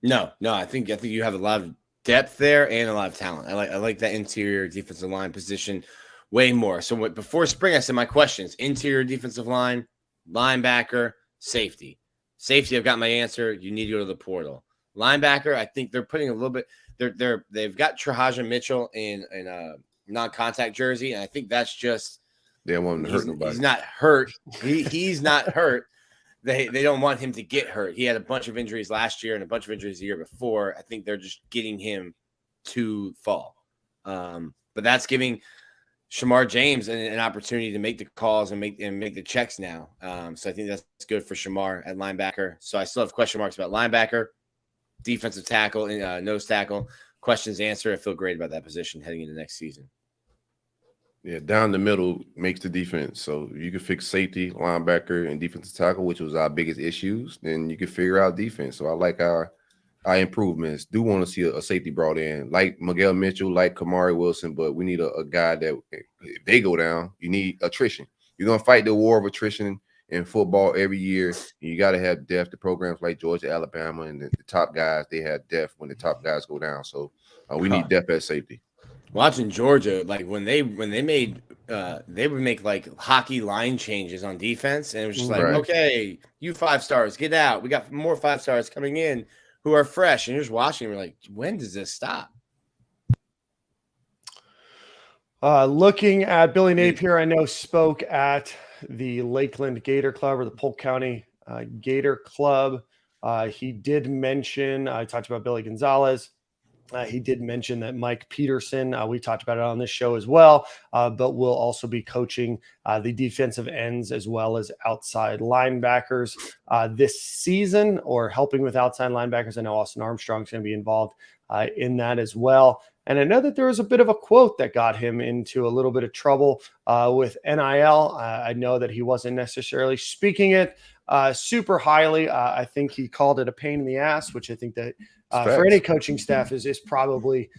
No, I think you have a lot of depth there and a lot of talent. I like that interior defensive line position way more. So before spring, I said my questions: interior defensive line, linebacker, safety. Safety, I've got my answer. You need to go to the portal. Linebacker, I think they're putting a little bit. They've got Trahaja Mitchell in a non-contact jersey, and I think that's just they don't want him to hurt nobody. He's not hurt. He's not hurt. They don't want him to get hurt. He had a bunch of injuries last year and a bunch of injuries the year before. I think they're just getting him to fall. But that's giving Shamar James an opportunity to make the calls and make the checks now. So I think that's good for Shamar at linebacker. So I still have question marks about linebacker, defensive tackle, and nose tackle. Questions answered. I feel great about that position heading into next season. Yeah, down the middle makes the defense. So you can fix safety, linebacker, and defensive tackle, which was our biggest issues. Then you can figure out defense. So I like our improvements. Do want to see a safety brought in, like Miguel Mitchell, like Kamari Wilson, but we need a guy that if they go down, you need attrition. You're going to fight the war of attrition in football every year. You got to have depth. The programs like Georgia, Alabama, and the top guys, they have depth when the top guys go down. So we need depth at safety. Watching Georgia, like when they made they would make like hockey line changes on defense, and it was just like, okay, you 5 stars, get out. We got more 5 stars coming in who are fresh, and you're just watching. We're like, when does this stop? Looking at Billy Napier, I know spoke at the Lakeland Gator Club or the Polk County Gator Club. He did mention, I talked about Billy Gonzalez. He did mention that Mike Peterson, we talked about it on this show as well, but will also be coaching the defensive ends as well as outside linebackers this season, or helping with outside linebackers. I know Austin Armstrong's going to be involved in that as well. And I know that there was a bit of a quote that got him into a little bit of trouble with NIL. I know that he wasn't necessarily speaking it super highly. I think he called it a pain in the ass, which I think that for any coaching staff is probably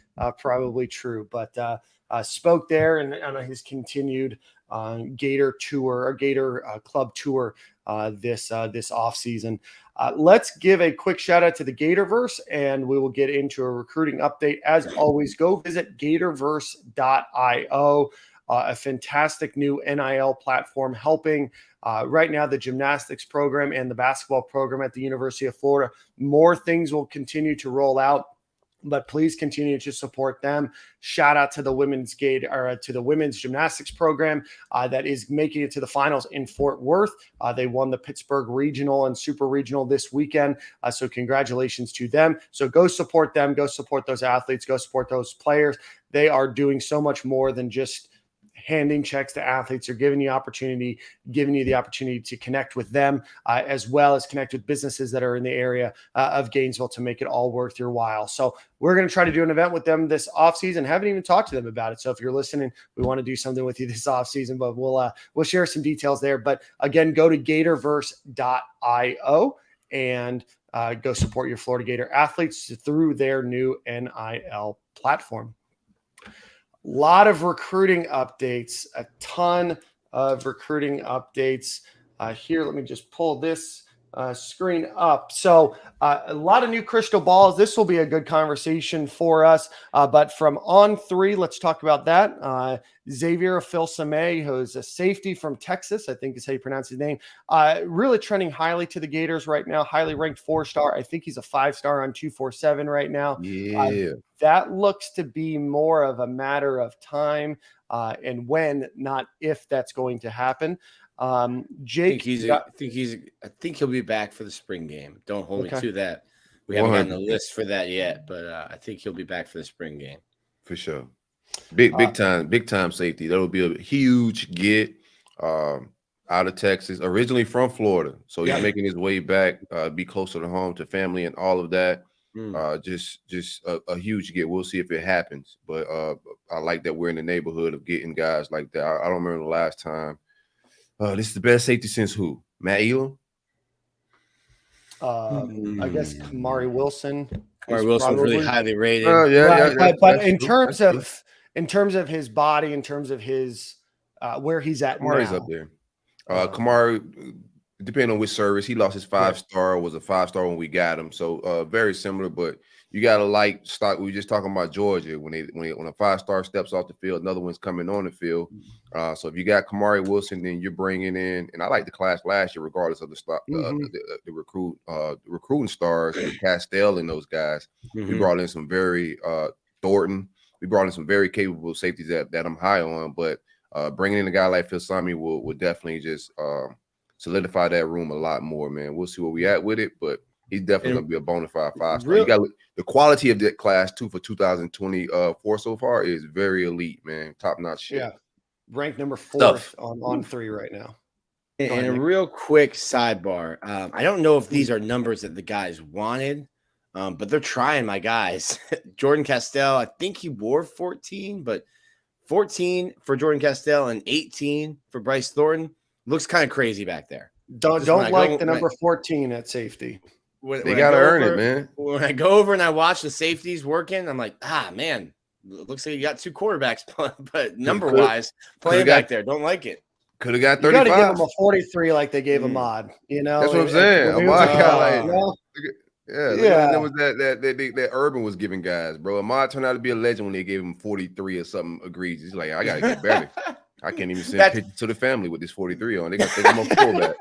true. But spoke there and on his continued Gator tour or Gator club tour this offseason. Let's give a quick shout out to the Gatorverse, and we will get into a recruiting update. As always, go visit gatorverse.io, a fantastic new NIL platform helping right now the gymnastics program and the basketball program at the University of Florida. More things will continue to roll out, but please continue to support them. Shout out to the women's gymnastics program that is making it to the finals in Fort Worth. They won the Pittsburgh Regional and Super Regional this weekend. So congratulations to them. So go support them. Go support those athletes. Go support those players. They are doing so much more than just handing checks to athletes. They're giving you the opportunity to connect with them, as well as connect with businesses that are in the area of Gainesville to make it all worth your while. So we're going to try to do an event with them this offseason. Haven't even talked to them about it. So if you're listening, we want to do something with you this offseason, but we'll share some details there. But again, go to gatorverse.io and go support your Florida Gator athletes through their new NIL platform. A lot of recruiting updates, a ton of recruiting updates here. Let me just pull this screen up. So a lot of new crystal balls. This will be a good conversation for us. But from On3, let's talk about that. Xavier Filsaime, who's a safety from Texas, I think is how you pronounce his name, really trending highly to the Gators right now, highly ranked 4-star. I think he's a 5-star on 247 right now. Yeah. That looks to be more of a matter of time and when, not if, that's going to happen. Jake, I think he'll be back for the spring game. Don't hold me to that. We haven't gotten a list for that yet, but I think he'll be back for the spring game for sure. Big time safety. That'll be a huge get out of Texas, originally from Florida. So he's making his way back, be closer to home, to family, and all of that. Just a huge get. We'll see if it happens, but I like that we're in the neighborhood of getting guys like that. I don't remember the last time. This is the best safety since who? Matt Elam? I guess Kamari Wilson. Kamari Wilson's really highly rated. But in terms of his body, in terms of his where he's at Kamari's now. up there. Kamari, depending on which service, he lost his 5-star, was a 5-star when we got him. So very similar, but you got to like stock. We were just talking about Georgia when a 5-star steps off the field, another one's coming on the field. So if you got Kamari Wilson, then you're bringing in, and I like the class last year, regardless of the recruiting stars, Castell and those guys. We brought in some very Thornton. We brought in some very capable safeties that I'm high on, but bringing in a guy like Filsaime will definitely just solidify that room a lot more, man. We'll see where we at with it, but he's definitely going to be a bona fide 5-star. You got the quality of that class too for 2024 so far is very elite, man. Top notch shit. Yeah, ranked number 4th on 3 right now. And a real quick sidebar. I don't know if these are numbers that the guys wanted, but they're trying my guys. Jordan Castell, I think he wore 14, but 14 for Jordan Castell and 18 for Bryce Thornton looks kind of crazy back there. Don't like the number 14 at safety. They got to earn it, man. When I go over and I watch the safeties working, I'm like, man, looks like you got 2 quarterbacks, but number-wise, playing back there, don't like it. Could have got 35. You got to give him a 43 like they gave Ahmad. You know, that's what I'm saying. Ahmad got that was that that Urban was giving guys, bro. Ahmad turned out to be a legend when they gave him 43 or something egregious. He's like, I gotta get better. I can't even send pictures to the family with this 43 on. They're gonna think I'm a fullback.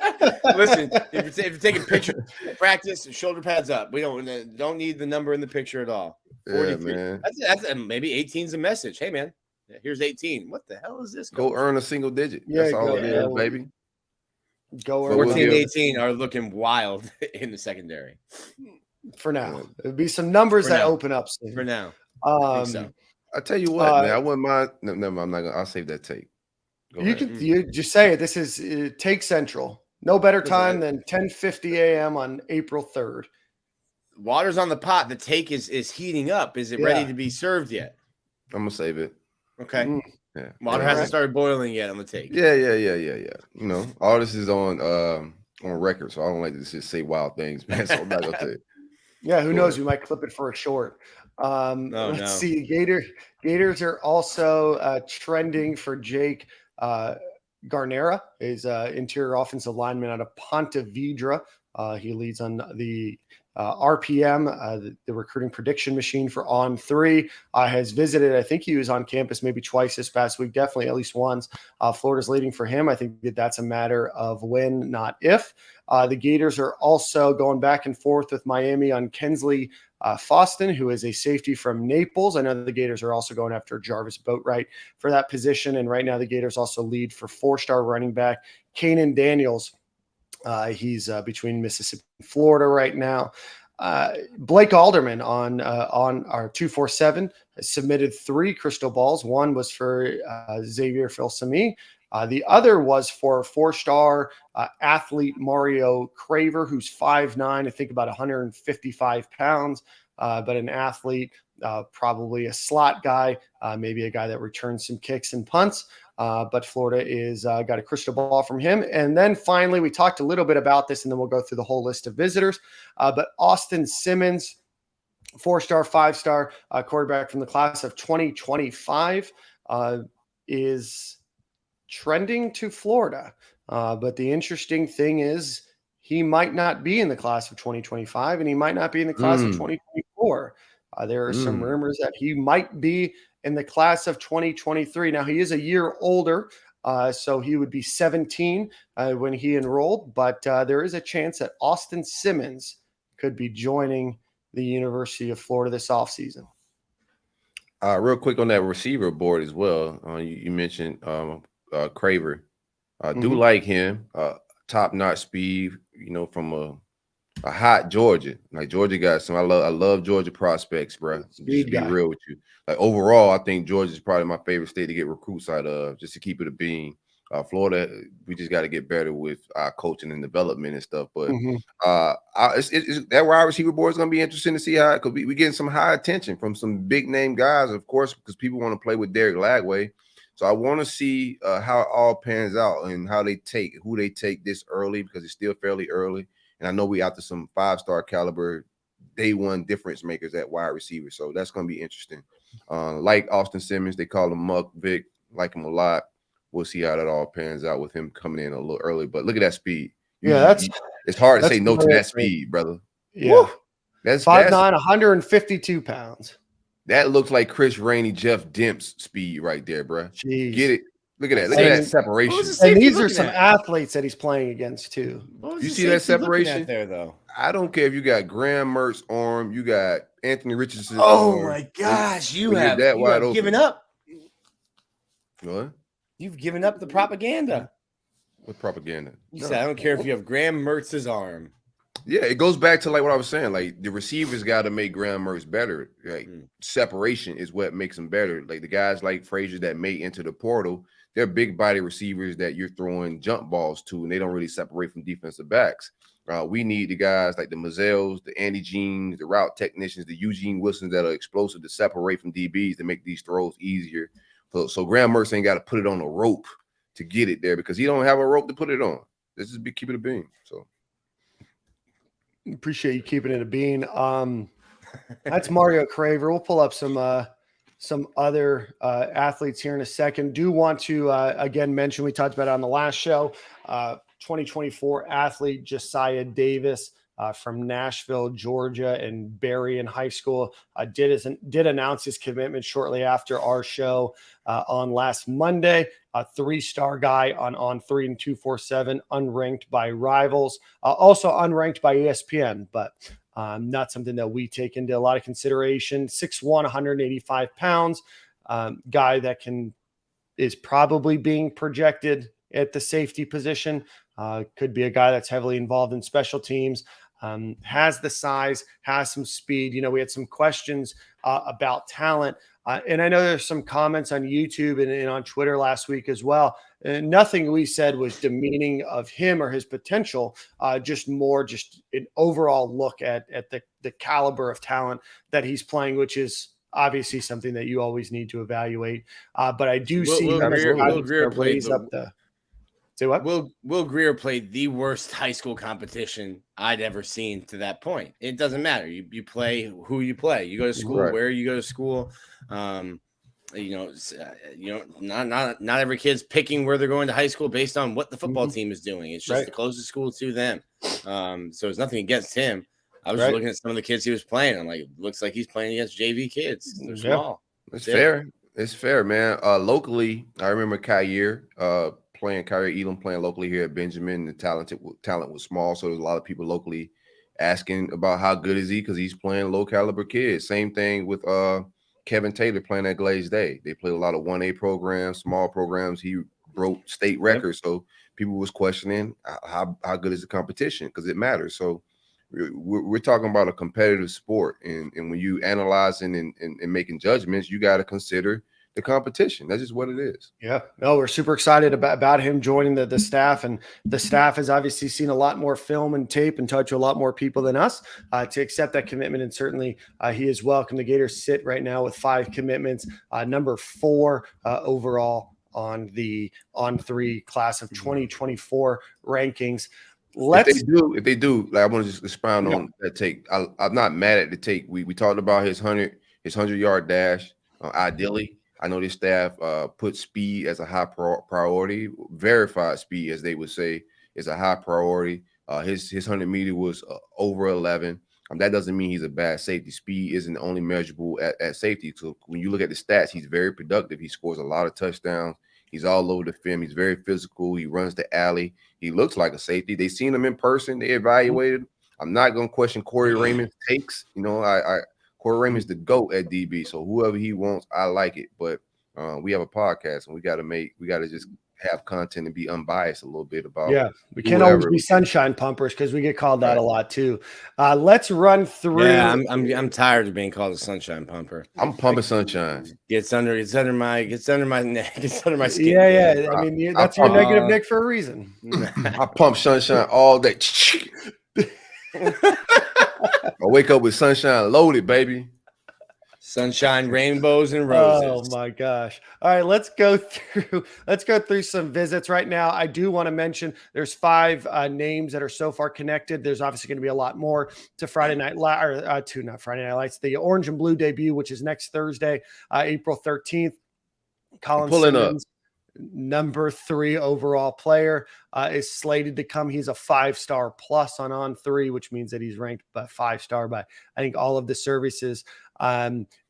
Listen, if you're taking pictures, practice, shoulder pads up. We don't need the number in the picture at all. 43. Yeah, man. That's maybe 18's a message. Hey, man, here's 18. What the hell is this? Go earn a single digit. That's all it is, baby. Go earn. 14 and 18 are looking wild in the secondary. For now, there'll be some numbers that open up soon. For now, I I tell you what, man, I wouldn't mind. No, I'm not gonna. I'll save that tape. You just say it. This is Take Central. No better time than 10:50 a.m. on April 3rd. Water's on the pot. The take is heating up. Is it ready to be served yet? I'm gonna save it. Okay. Yeah. Water hasn't started boiling yet on the take. Yeah. You know, all this is on record, so I don't like to just say wild things, man. So I'm not gonna say it. Yeah, who knows? We might clip it for a short. Let's see. Gators are also trending for Jake Garnera, is interior offensive lineman out of Ponte Vedra. He leads on the RPM, the recruiting prediction machine for On3. Has visited, I think he was on campus maybe twice this past week, definitely at least once. Florida's leading for him. I think that's a matter of when, not if. The Gators are also going back and forth with Miami on Kensley Foston, who is a safety from Naples. I know the Gators are also going after Jarvis Boatwright for that position. And right now the Gators also lead for 4-star running back Kanan Daniels. He's between Mississippi and Florida right now. Blake Alderman on our 247 submitted 3 crystal balls. One was for Xavier Filsami. The other was for 4-star athlete Mario Craver, who's 5'9", I think about 155 pounds, but an athlete, probably a slot guy, maybe a guy that returns some kicks and punts. But Florida is got a crystal ball from him. And then finally, we talked a little bit about this, and then we'll go through the whole list of visitors. But Austin Simmons, 4-star, 5-star quarterback from the class of 2025, is trending to Florida. But the interesting thing is he might not be in the class of 2025, and he might not be in the class of 2024. There are some rumors that he might be in the class of 2023. Now, he is a year older, so he would be 17 when he enrolled, but there is a chance that Austin Simmons could be joining the University of Florida this offseason. Real quick on that receiver board as well. You mentioned Craver. Do like him. Top-notch speed, from a hot Georgia. Like, Georgia got some. I love Georgia prospects, bro. Just to be real with you. Like, overall, I think Georgia is probably my favorite state to get recruits out of, just to keep it a bean. Florida, we just got to get better with our coaching and development and stuff. But that wide receiver board is going to be interesting to see how, because we getting some high attention from some big name guys, of course, because people want to play with Derek Lagway. So I want to see how it all pans out and who they take this early, because it's still fairly early. And I know we out to some 5-star caliber day one difference makers at wide receiver. So that's going to be interesting. Like Austin Simmons, they call him Muck Vic, like him a lot. We'll see how that all pans out with him coming in a little early. But look at that speed. It's hard to say no to that speed, brother. Yeah. Woo. That's 5'9", 152 pounds. That looks like Chris Rainey, Jeff Demp's speed right there, bro. Jeez. Get it. Look at that. Look at that separation. And these are some athletes that he's playing against too. You see that separation there, though? I don't care if you got Graham Mertz's arm, you got Anthony Richardson. Oh my gosh, you have given up. What? You've given up the propaganda. What propaganda? You said, I don't care if you have Graham Mertz's arm. Yeah, it goes back to like what I was saying. Like, the receivers got to make Graham Mertz better. Like, separation is what makes them better. Like, the guys like Frazier that may enter the portal, they're big body receivers that you're throwing jump balls to, and they don't really separate from defensive backs. We need the guys like the Mazzels, the Andy Jeans, the route technicians, the Eugene Wilsons that are explosive to separate from DBs to make these throws easier. So Graham Mertz ain't got to put it on a rope to get it there, because he don't have a rope to put it on. This is keep it a beam. So appreciate you keeping it a bean. That's Mario Craver. We'll pull up some other athletes here in a second. Do want to again mention, we talked about it on the last show, 2024 athlete Josiah Davis from Nashville, Georgia, and Berrien High School did announce his commitment shortly after our show on last Monday. A 3-star guy on 3 and 247, unranked by Rivals, also unranked by ESPN, but not something that we take into a lot of consideration. 6'1", 185 pounds, guy that is probably being projected at the safety position. Could be a guy that's heavily involved in special teams. Has the size, has some speed. We had some questions about talent. And I know there's some comments on YouTube and on Twitter last week as well. And nothing we said was demeaning of him or his potential, just an overall look at the caliber of talent that he's playing, which is obviously something that you always need to evaluate. But I do see Will Greer raise up the – say what? Will Greer played the worst high school competition I'd ever seen to that point. It doesn't matter. You play who you play. You go to school, right, where you go to school. Not every kid's picking where they're going to high school based on what the football team is doing. It's just the closest school to them. So there's nothing against him. I was looking at some of the kids he was playing. I'm like, it looks like he's playing against JV kids. They're small. It's fair. It's fair, man. Locally, I remember Kyrie Elam playing locally here at Benjamin. The talent was small, so there's a lot of people locally asking about how good is he, because he's playing low caliber kids. Same thing with Kevin Taylor playing at Glaze Day. They played a lot of 1A programs, small programs. He broke state records, so people was questioning how good is the competition, because it matters. So we're talking about a competitive sport, and when you analyzing and making judgments, you got to consider the competition. That's just what it is. Yeah, no, we're super excited about him joining the staff, and the staff has obviously seen a lot more film and tape and talked to a lot more people than us to accept that commitment. And certainly he is welcome. The Gators sit right now with 5 commitments, number 4 overall on the On3 class of 2024 rankings. If they do, like, I want to just expound on that take. I'm not mad at the take. We talked about his 100-yard dash. Ideally, I know this staff put speed as a high priority. Verified speed, as they would say, is a high priority. His 100-meter was over 11. That doesn't mean he's a bad safety. Speed isn't only measurable at safety. So when you look at the stats, he's very productive. He scores a lot of touchdowns. He's all over the film. He's very physical. He runs the alley. He looks like a safety. They seen him in person. They evaluated. I'm not going to question Corey Raymond's takes. You know, Corey Raymond's the GOAT at DB. So whoever he wants, I like it. But we have a podcast, and we got to just have content and be unbiased a little bit about. Yeah, we can't always be sunshine pumpers because we get called that a lot too. Let's run through. Yeah, I'm tired of being called a sunshine pumper. I'm pumping sunshine. Gets under my neck, gets under my skin. Yeah. I mean, that's your negative Nick for a reason. I pump sunshine all day. I wake up with sunshine loaded, baby. Sunshine, rainbows, and roses. Oh my gosh. All right, let's go through some visits right now. I do want to mention there's 5 names that are so far connected. There's obviously going to be a lot more to Friday Night Lights, the Orange and Blue debut, which is next Thursday, April 13th. Colin Simmons, number 3 overall player, is slated to come. He's a 5-star plus on On3, which means that he's ranked 5-star by, I think, all of the services.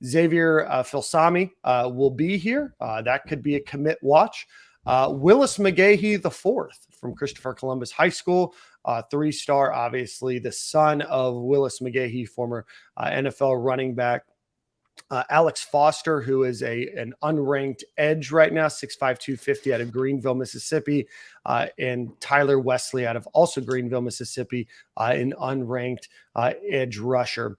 Xavier Filsami will be here. That could be a commit watch. Willis McGahee IV from Christopher Columbus High School, 3-star, obviously the son of Willis McGahee, former NFL running back. Alex Foster, who is an unranked edge right now, 6'5", 250 out of Greenville, Mississippi, and Tyler Wesley out of also Greenville, Mississippi, an unranked edge rusher.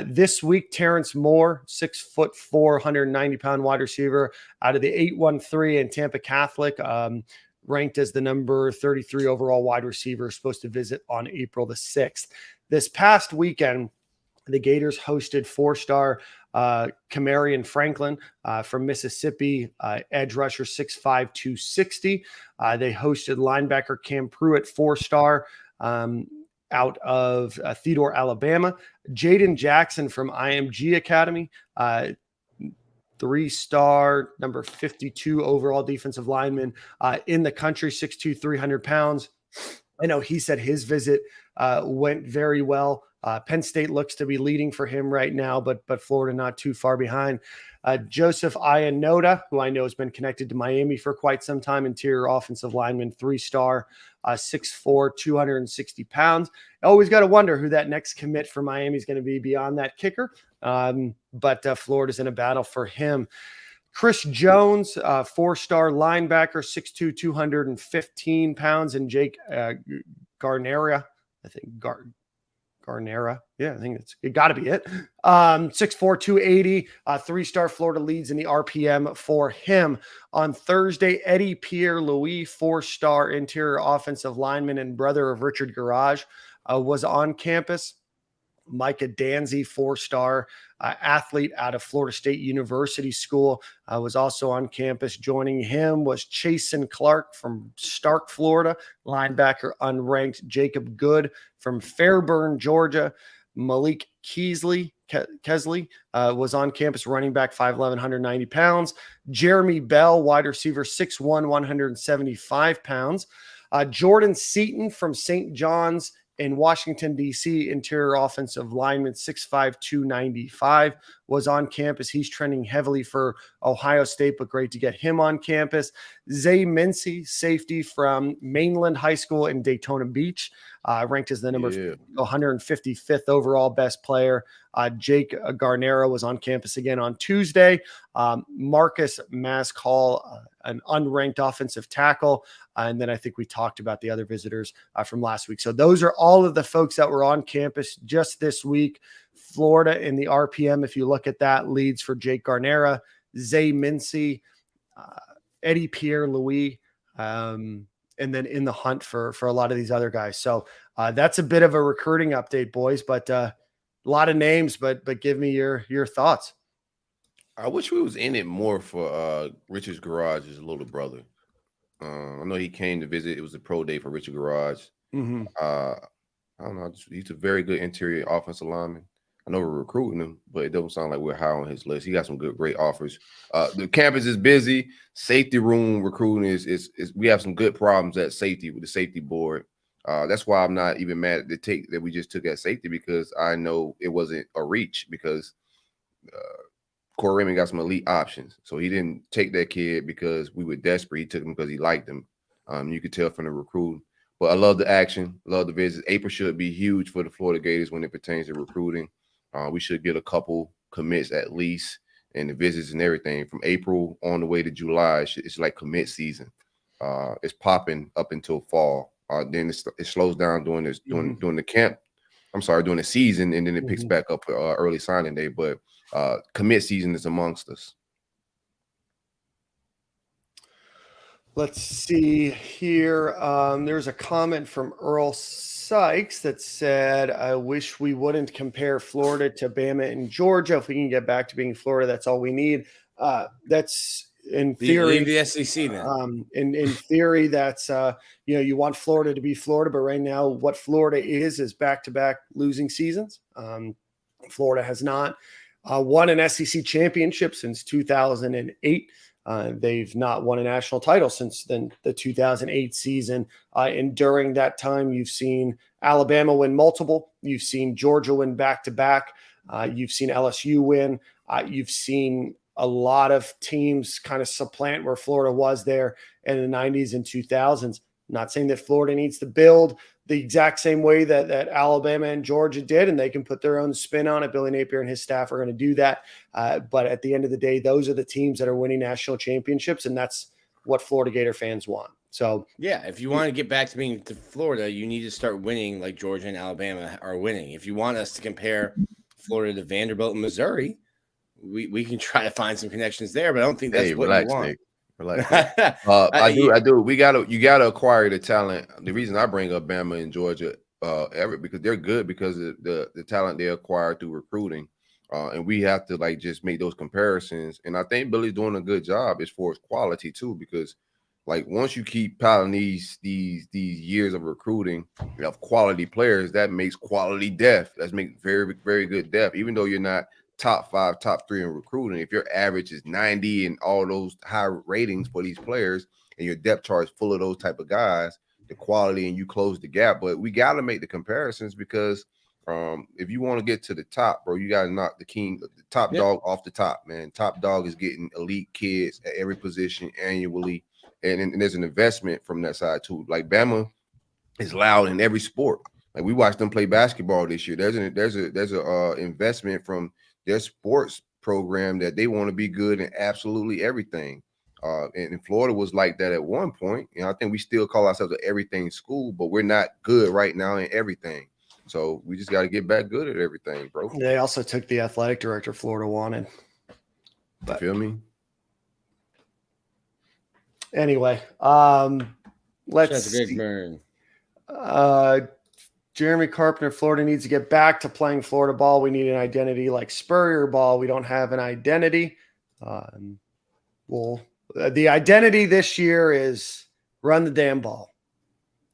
This week, Terrence Moore, 6'4", 190-pound wide receiver out of the 813 and Tampa Catholic, ranked as the number 33 overall wide receiver, supposed to visit on April the 6th. This past weekend, the Gators hosted 4-star Camarion Franklin from Mississippi, edge rusher, 6'5", 260. They hosted linebacker Cam Pruitt, 4-star, out of Theodore, Alabama. Jaden Jackson from IMG Academy, 3-star, number 52 overall defensive lineman in the country, 6'2", 300 pounds. I know he said his visit went very well. Penn State looks to be leading for him right now, but Florida not too far behind. Joseph Iannoda, who I know has been connected to Miami for quite some time, interior offensive lineman, 3-star, 6'4", 260 pounds. Always got to wonder who that next commit for Miami is going to be beyond that kicker. But Florida's in a battle for him. Chris Jones, 4-star linebacker, 6'2", 215 pounds, and Jake Garnera, I think Garnera. Yeah, I think it got to be it. 6'4", 280, 3-star. Florida leads in the RPM for him. On Thursday, Eddie Pierre-Louis, 4-star interior offensive lineman and brother of Richard Garage, was on campus. Micah Danzy, 4-star athlete out of Florida State University School, was also on campus. Joining him was Chasen Clark from Stark, Florida, linebacker, unranked. Jacob Good from Fairburn, Georgia. Malik Kesley was on campus, running back, 5'11", 190 pounds. Jeremy Bell, wide receiver, 6'1", 175 pounds. Jordan Seaton from St. John's in Washington, D.C., interior offensive lineman, 6'5", 295, was on campus. He's trending heavily for Ohio State, but great to get him on campus. Zay Mincy, safety from Mainland High School in Daytona Beach, ranked as the number 155th overall best player. Jake Garnera was on campus again on Tuesday. Marcus Mascall, an unranked offensive tackle. And then I think we talked about the other visitors from last week. So those are all of the folks that were on campus just this week. Florida in the RPM, if you look at that, leads for Jake Garnera, Zay Mincy, Eddie Pierre-Louis, and then in the hunt for a lot of these other guys. So that's a bit of a recruiting update, boys, but a lot of names, but give me your thoughts. I wish we was in it more for Richard's Garage's little brother. I know he came to visit. It was a pro day for Richard Garage. Mm-hmm. I don't know. He's a very good interior offensive lineman. I know we're recruiting him, but it doesn't sound like we're high on his list. He got some great offers. The campus is busy. Safety room recruiting is we have some good problems at safety with the safety board. That's why I'm not even mad at the take that we just took at safety, because I know it wasn't a reach, because Corey Raymond got some elite options. So he didn't take that kid because we were desperate. He took him because he liked him. You could tell from the recruiting. But I love the action, love the visits. April should be huge for the Florida Gators when it pertains to recruiting. We should get a couple commits at least, and the visits and everything from April on the way to July. It's like commit season. It's popping up until fall. Then it slows down during the camp. During the season, and then it picks back up early signing day. But commit season is amongst us. Let's see here. There's a comment from Earl Sykes that said, I wish we wouldn't compare Florida to Bama and Georgia. If we can get back to being Florida, that's all we need. That's in theory. Leave the SEC then. In theory, that's you want Florida to be Florida, but right now what Florida is back-to-back losing seasons. Florida has not won an SEC championship since 2008. They've not won a national title since then, the 2008 season. And during that time, you've seen Alabama win multiple. You've seen Georgia win back-to-back. You've seen LSU win. You've seen a lot of teams kind of supplant where Florida was there in the 90s and 2000s. Not saying that Florida needs to build the exact same way that Alabama and Georgia did, and they can put their own spin on it. Billy Napier and his staff are going to do that. But at the end of the day, those are the teams that are winning national championships, and that's what Florida Gator fans want. So, yeah, if you want to get back to being to Florida, you need to start winning like Georgia and Alabama are winning. If you want us to compare Florida to Vanderbilt and Missouri, we can try to find some connections there, but I don't think that's what you want. Nick. Relax. I do. You gotta acquire the talent. The reason I bring up Bama and Georgia, because they're good because of the talent they acquired through recruiting, and we have to just make those comparisons. And I think Billy's doing a good job as far as quality too, because once you keep piling these years of recruiting of quality players, that makes quality depth. That makes very, very good depth. Even though you're not top 5, top 3 in recruiting, if your average is 90 and all those high ratings for these players, and your depth chart is full of those type of guys, the quality, and you close the gap. But we got to make the comparisons, because if you want to get to the top, bro, you got to knock the top dog off the top, man. Top dog is getting elite kids at every position annually, and there's an investment from that side too. Like Bama is loud in every sport. Like we watched them play basketball this year. There's a investment from their sports program that they want to be good in absolutely everything. And Florida was like that at one point. And I think we still call ourselves an everything school, but we're not good right now in everything. So we just got to get back good at everything, bro. They also took the athletic director Florida wanted. You feel me? Anyway, let's see. Jeremy Carpenter, Florida needs to get back to playing Florida ball. We need an identity like Spurrier ball. We don't have an identity. The identity this year is run the damn ball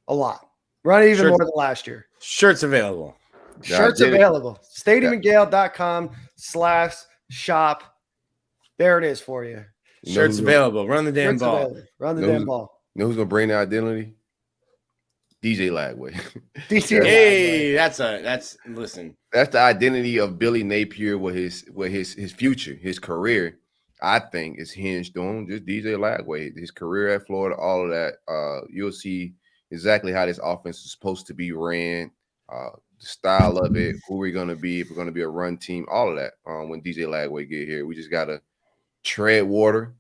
a lot. Run even more than last year. Shirts available. Shirts available. StadiumandGale.com/shop. There it is for you. Shirts available. Run the damn ball. Run the damn ball. You know who's going to bring the identity? DJ Lagway. Hey, that's listen. That's the identity of Billy Napier with his future, his career. I think is hinged on just DJ Lagway, his career at Florida, all of that. You'll see, exactly how this offense is supposed to be ran, the style of it, who we're going to be, if we're going to be a run team, all of that. When DJ Lagway get here, we just got to tread water,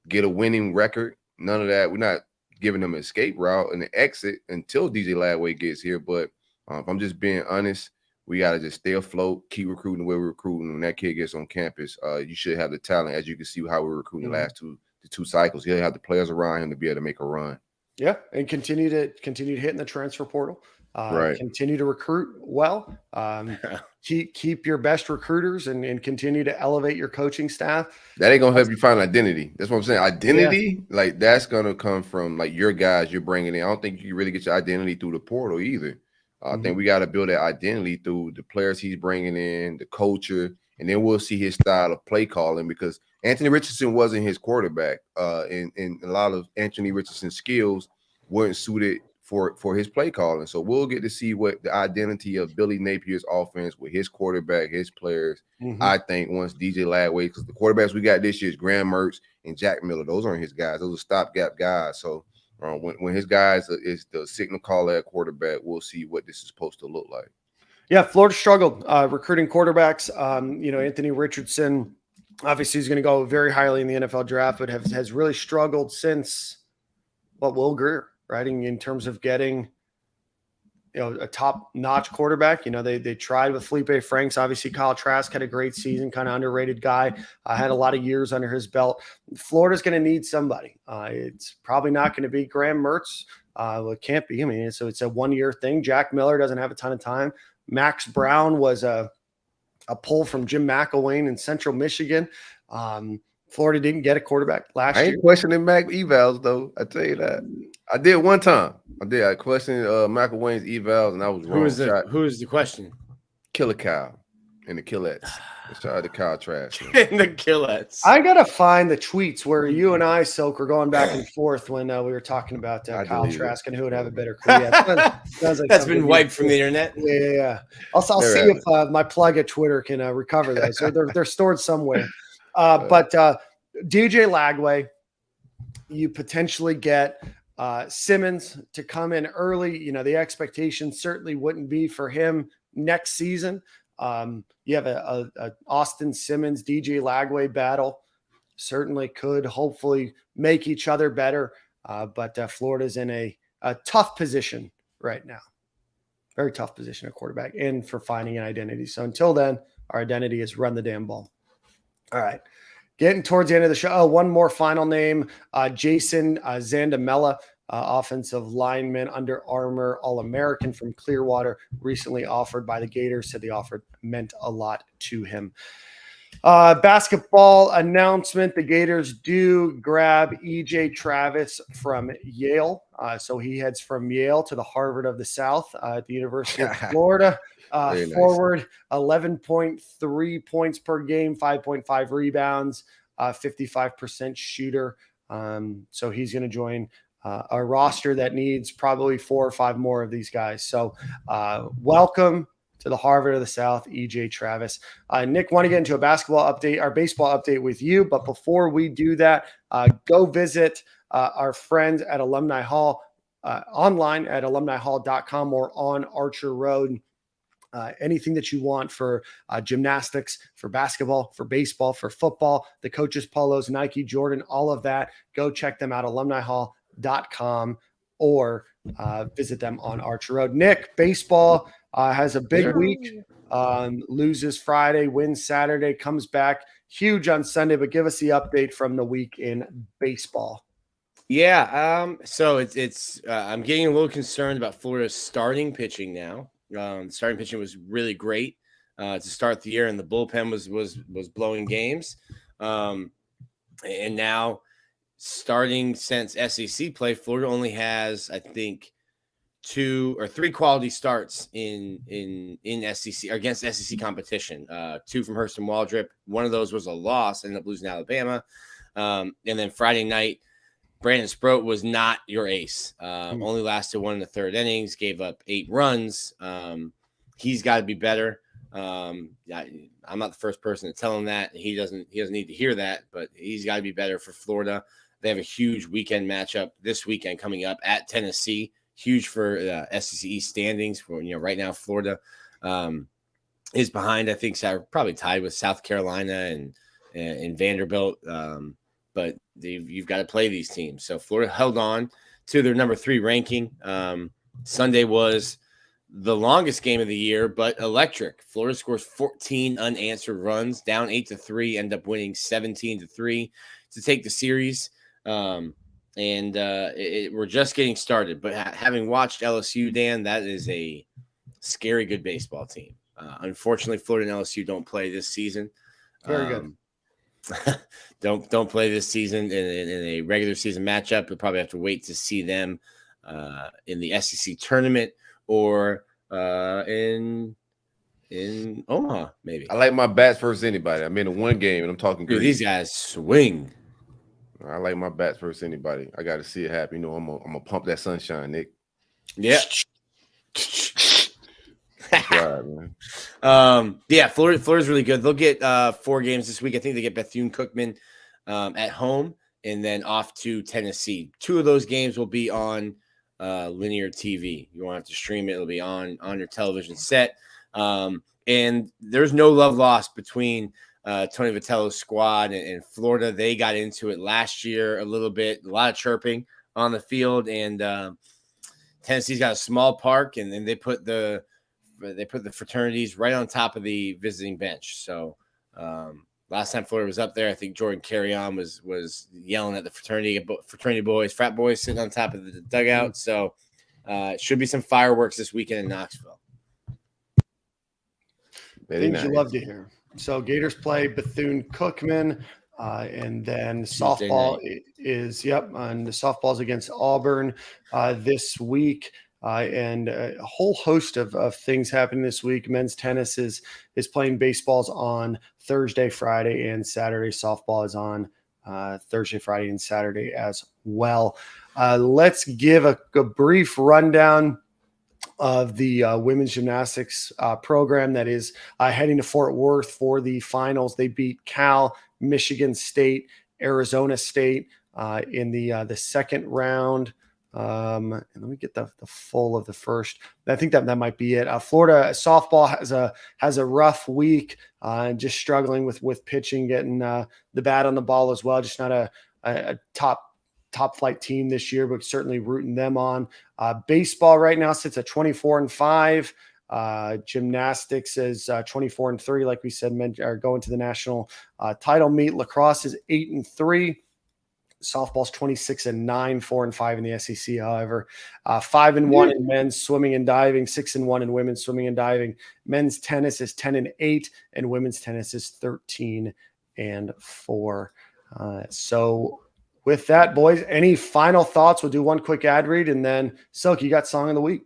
get a winning record. None of that. We're not giving them an escape route and an exit until DJ Lagway gets here. But if I'm just being honest, we got to just stay afloat, keep recruiting the way we're recruiting. When that kid gets on campus, you should have the talent, as you can see how we're recruiting the last two cycles. He'll have the players around him to be able to make a run. Yeah, and continue to hit in the transfer portal. Right. Continue to recruit well. Keep your best recruiters and continue to elevate your coaching staff. That ain't gonna help you find identity. That's what I'm saying. Identity, like that's gonna come from like your guys you're bringing in. I don't think you really get your identity through the portal either. I think we got to build that identity through the players he's bringing in, the culture, and then we'll see his style of play calling, because Anthony Richardson wasn't his quarterback, and a lot of Anthony Richardson's skills weren't suited for his play calling. So we'll get to see what the identity of Billy Napier's offense with his quarterback, his players, I think, once DJ Lagway, because the quarterbacks we got this year is Graham Mertz and Jack Miller. Those aren't his guys. Those are stopgap guys. So when his guys is the signal caller at quarterback, we'll see what this is supposed to look like. Yeah, Florida struggled recruiting quarterbacks. Anthony Richardson, obviously, is going to go very highly in the NFL draft, but has really struggled since Will Grier, right? In terms of getting a top-notch quarterback. They tried with Felipe Franks. Obviously, Kyle Trask had a great season, kind of underrated guy. Had a lot of years under his belt. Florida's going to need somebody. It's probably not going to be Graham Mertz. It can't be. I mean, so it's a one-year thing. Jack Miller doesn't have a ton of time. Max Brown was a pull from Jim McElwain in Central Michigan. Florida didn't get a quarterback last year. I ain't questioning Mac evals, though. I tell you that. I did one time. I questioned McElwain's evals, and I was wrong. Who is the question? Killer Kyle and the Killettes. Shout out to Kyle Trask. And the Killettes. I got to find the tweets where you and I, Silk, were going back and forth when we were talking about Kyle Trask and who would have a better career. That's been wiped from the internet. Yeah. I'll see if my plug at Twitter can recover those. So they're stored somewhere. But DJ Lagway, you potentially get Simmons to come in early. The expectation certainly wouldn't be for him next season. You have a Austin Simmons, DJ Lagway battle. Certainly could hopefully make each other better. But Florida's in a tough position right now. Very tough position at quarterback and for finding an identity. So until then, our identity is run the damn ball. All right. Getting towards the end of the show. One more final name, Jason Zandamela, offensive lineman, Under Armour All-American from Clearwater, recently offered by the Gators. Said the offer meant a lot to him. Basketball announcement. The Gators do grab EJ Travis from Yale. So he heads from Yale to the Harvard of the South at the University of Florida. Forward, 11.3 points per game, 5.5 rebounds, 55% shooter. So he's going to join a roster that needs probably 4 or 5 more of these guys. So welcome to the Harvard of the South, EJ Travis. Nick, want to get into a baseball update with you. But before we do that, go visit our friends at Alumni Hall online at alumnihall.com or on Archer Road. Anything that you want for gymnastics, for basketball, for baseball, for football, the coaches' polos, Nike, Jordan, all of that. Go check them out, alumnihall.com, or visit them on Archer Road. Nick, baseball has a big week. Loses Friday, wins Saturday, comes back huge on Sunday. But give us the update from the week in baseball. Yeah, so it's I'm getting a little concerned about Florida's starting pitching now. Starting pitching was really great to start the year, and the bullpen was blowing games. And now, starting since SEC play, Florida only has, I think, 2 or 3 quality starts in SEC or against SEC competition. 2 from Hurston Waldrop. One of those was a loss, ended up losing Alabama. And then Friday night, Brandon Sproat was not your ace. Only lasted 1 1/3 innings, gave up 8 runs. He's got to be better. I'm not the first person to tell him that. He doesn't need to hear that, but he's got to be better for Florida. They have a huge weekend matchup this weekend coming up at Tennessee. huge for SEC East standings. For right now, Florida is behind. I think probably tied with South Carolina and Vanderbilt. But you've got to play these teams. So Florida held on to their number 3 ranking. Sunday was the longest game of the year, but electric. Florida scores 14 unanswered runs, down 8-3, end up winning 17-3 to take the series. We're just getting started. But having watched LSU, Dan, that is a scary good baseball team. Unfortunately, Florida and LSU don't play this season. Very good. Don't play this season in a regular season matchup. We'll probably have to wait to see them in the SEC tournament or in Omaha, maybe. I like my bats versus anybody. I'm in one game and I'm talking good. These guys swing. I like my bats versus anybody. I got to see it happen. I'm gonna pump that sunshine, Nick. Yeah. Right, man. Florida's really good. They'll get 4 games this week. I think they get Bethune-Cookman at home and then off to Tennessee. 2 of those games will be on linear TV. You won't have to stream it. It'll be on your television set. And there's no love lost between Tony Vitello's squad and Florida. They got into it last year a little bit, a lot of chirping on the field, and Tennessee's got a small park, and then they put the fraternities right on top of the visiting bench. So last time Florida was up there, I think Jordan Carrion was yelling at the fraternity boys, frat boys sitting on top of the dugout. So it should be some fireworks this weekend in Knoxville. Things you love to hear. So Gators play Bethune-Cookman, and then softball is and the softball's against Auburn this week. And a whole host of things happening this week. Men's tennis is playing baseballs on Thursday, Friday, and Saturday. Softball is on Thursday, Friday, and Saturday as well. Let's give a brief rundown of the women's gymnastics program that is heading to Fort Worth for the finals. They beat Cal, Michigan State, Arizona State in the second round. And let me get the full of the first. I think that might be it. Florida softball has a rough week, and just struggling with pitching, getting the bat on the ball as well. Just not a top flight team this year, but certainly rooting them on. Baseball right now sits at 24-5. Gymnastics is 24-3. Like we said, men are going to the national title meet. Lacrosse is 8-3. Softball's 26-9, 4-5 in the SEC. However, 5-1 in men's swimming and diving, 6-1 in women's swimming and diving. Men's tennis is 10-8, and women's tennis is 13-4. So with that, boys, any final thoughts? We'll do one quick ad read, and then Silk, you got song of the week.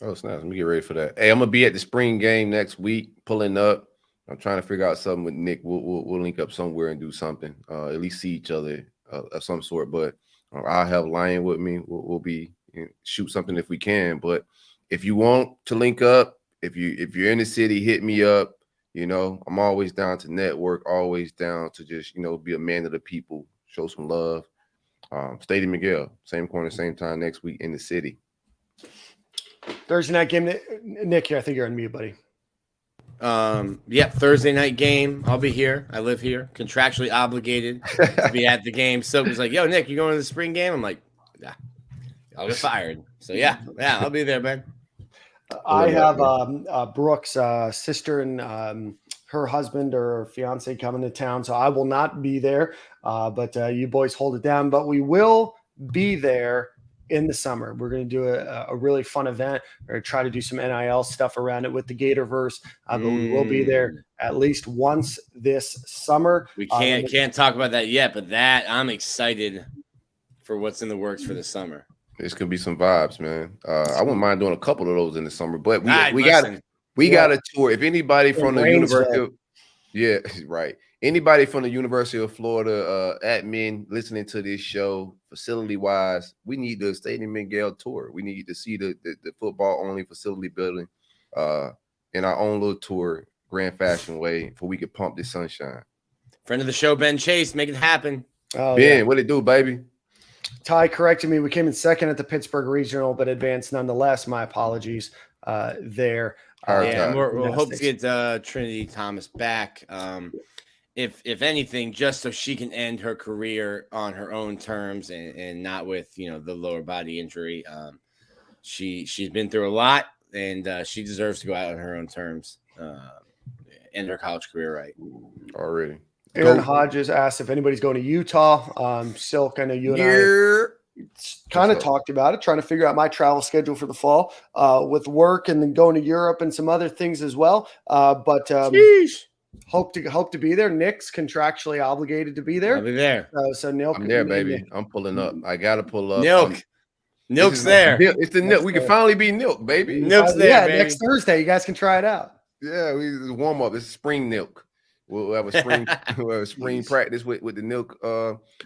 Oh, it's nice. Let me get ready for that. Hey, I'm gonna be at the spring game next week, pulling up. I'm trying to figure out something with Nick. We'll link up somewhere and do something. At least see each other of some sort. But I'll have Lion with me. We'll be shoot something if we can. But if you want to link up, if you're in the city, hit me up. I'm always down to network. Always down to just be a man of the people. Show some love. Stadium and Gale, same corner, same time next week in the city. Thursday night game, Nick. Here, I think you're on mute, buddy. Thursday night game. I'll be here. I live here, contractually obligated to be at the game. So it was like, "Yo, Nick, you going to the spring game?" I'm like, "Yeah, I'll get fired." So yeah, I'll be there, man. I have Brooke's sister and her husband or fiance coming to town, so I will not be there. But you boys hold it down. But we will be there in the summer. We're going to do a really fun event. We're going to try to do some NIL stuff around it with the Gatorverse. But we will be there at least once this summer. We can't talk about that yet, but that I'm excited for what's in the works for the summer. It's gonna be some vibes, man. I wouldn't mind doing a couple of those in the summer, but we got a tour. If anybody from the University, right. Anybody from the University of Florida admin listening to this show, facility wise, we need the Stadium and Gale tour. We need to see the football only facility building in our own little tour, grand fashion way, for we could pump this sunshine. Friend of the show, Ben Chase, make it happen. Oh, Ben, what it do, baby? Ty corrected me. We came in second at the Pittsburgh Regional, but advanced nonetheless. My apologies there. We'll hope to get Trinity Thomas back. If anything, just so she can end her career on her own terms and not with, the lower body injury. She's been through a lot, and she deserves to go out on her own terms, end her college career right. Already. Aaron Hodges asked if anybody's going to Utah. Silk, I know you and I kind of talked about it, trying to figure out my travel schedule for the fall with work and then going to Europe and some other things as well. But hope to be there. Nick's contractually obligated to be there. I'll be there. So Nilk, I'm there, baby. I'm pulling up. I gotta pull up. Nilk's there. It's the Nilk. We can finally be Nilk, baby. Nilk's there, baby. Next Thursday. You guys can try it out. Yeah, we warm up. It's spring Nilk. We'll have a spring practice with the Nilk.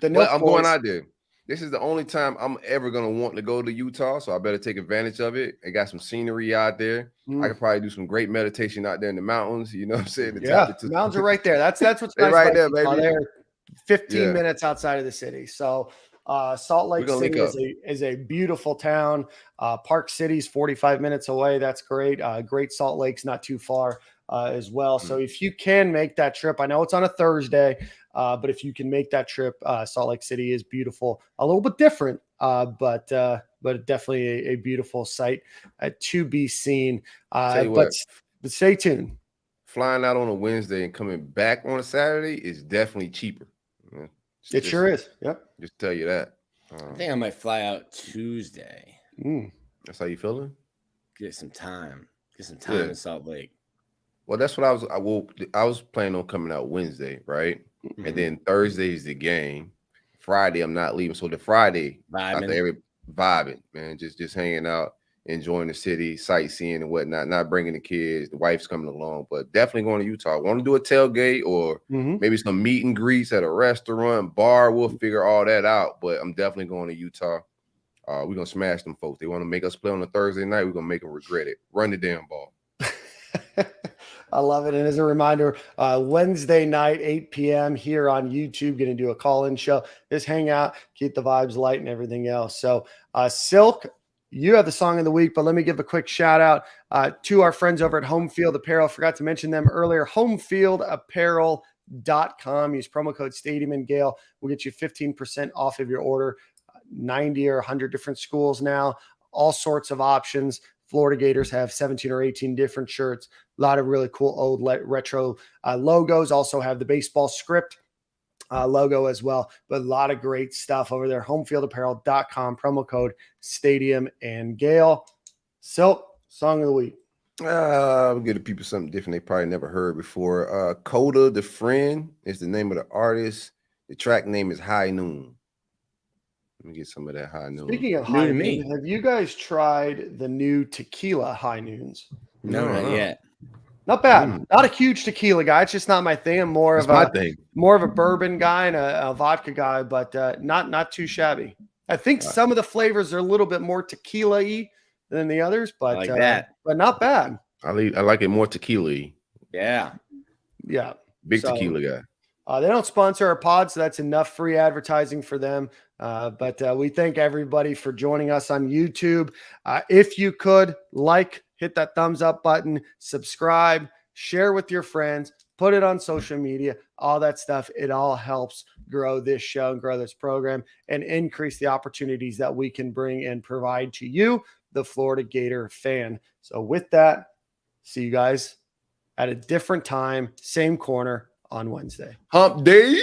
I'm going out there. This is the only time I'm ever gonna want to go to Utah, so I better take advantage of it. They got some scenery out there. I could probably do some great meditation out there in the mountains. You know what I'm saying? The mountains are right there. That's what's nice right there, baby. They're 15 minutes outside of the city. So Salt Lake City is a beautiful town. Park City's 45 minutes away. That's great. Great Salt Lake's not too far as well. So if you can make that trip, I know it's on a Thursday, but if you can make that trip, Salt Lake City is beautiful. A little bit different, but definitely a beautiful site to be seen. But stay tuned. Flying out on a Wednesday and coming back on a Saturday is definitely cheaper. It sure is. Yep. Just tell you that. I think I might fly out Tuesday. That's how you feeling? Get some time in Salt Lake. Well, that's what I was planning on coming out Wednesday, right? And then Thursday is the game. Friday, I'm not leaving. So the Friday, vibing, man, just hanging out, enjoying the city, sightseeing and whatnot, not bringing the kids. The wife's coming along, but definitely going to Utah. I want to do a tailgate or maybe some meet and greets at a restaurant, bar. We'll figure all that out, but I'm definitely going to Utah. We're going to smash them folks. They want to make us play on a Thursday night. We're going to make them regret it. Run the damn ball. I love it. And as a reminder, Wednesday night, 8 p.m. here on YouTube, going to do a call-in show. Just hang out, keep the vibes light and everything else. So, Silk, you have the song of the week, but let me give a quick shout out to our friends over at Home Field Apparel. Forgot to mention them earlier. homefieldapparel.com. Use promo code Stadium and Gale. We'll get you 15% off of your order. 90 or 100 different schools now, all sorts of options. Florida Gators have 17 or 18 different shirts. A lot of really cool old retro logos. Also have the baseball script logo as well. But a lot of great stuff over there. homefieldapparel.com. Promo code Stadium and Gale. So, song of the week. We'll give the people something different they probably never heard before. Coda the Friend is the name of the artist. The track name is High Noon. Let me get some of that High Noon. Speaking of High Noon, have you guys tried the new tequila High Noons? No, not yet. Not bad. Not a huge tequila guy. It's just not my thing. I'm more of a bourbon guy and a vodka guy, but not too shabby. I think some of the flavors are a little bit more tequila-y than the others, but like that. But not bad. I like it more tequila-y. Yeah. Big tequila guy. They don't sponsor our pod, so that's enough free advertising for them. But we thank everybody for joining us on YouTube. If you could hit that thumbs up button, subscribe, share with your friends, put it on social media, all that stuff. It all helps grow this show and grow this program and increase the opportunities that we can bring and provide to you, the Florida Gator fan. So with that, see you guys at a different time, same corner on Wednesday. Hump day.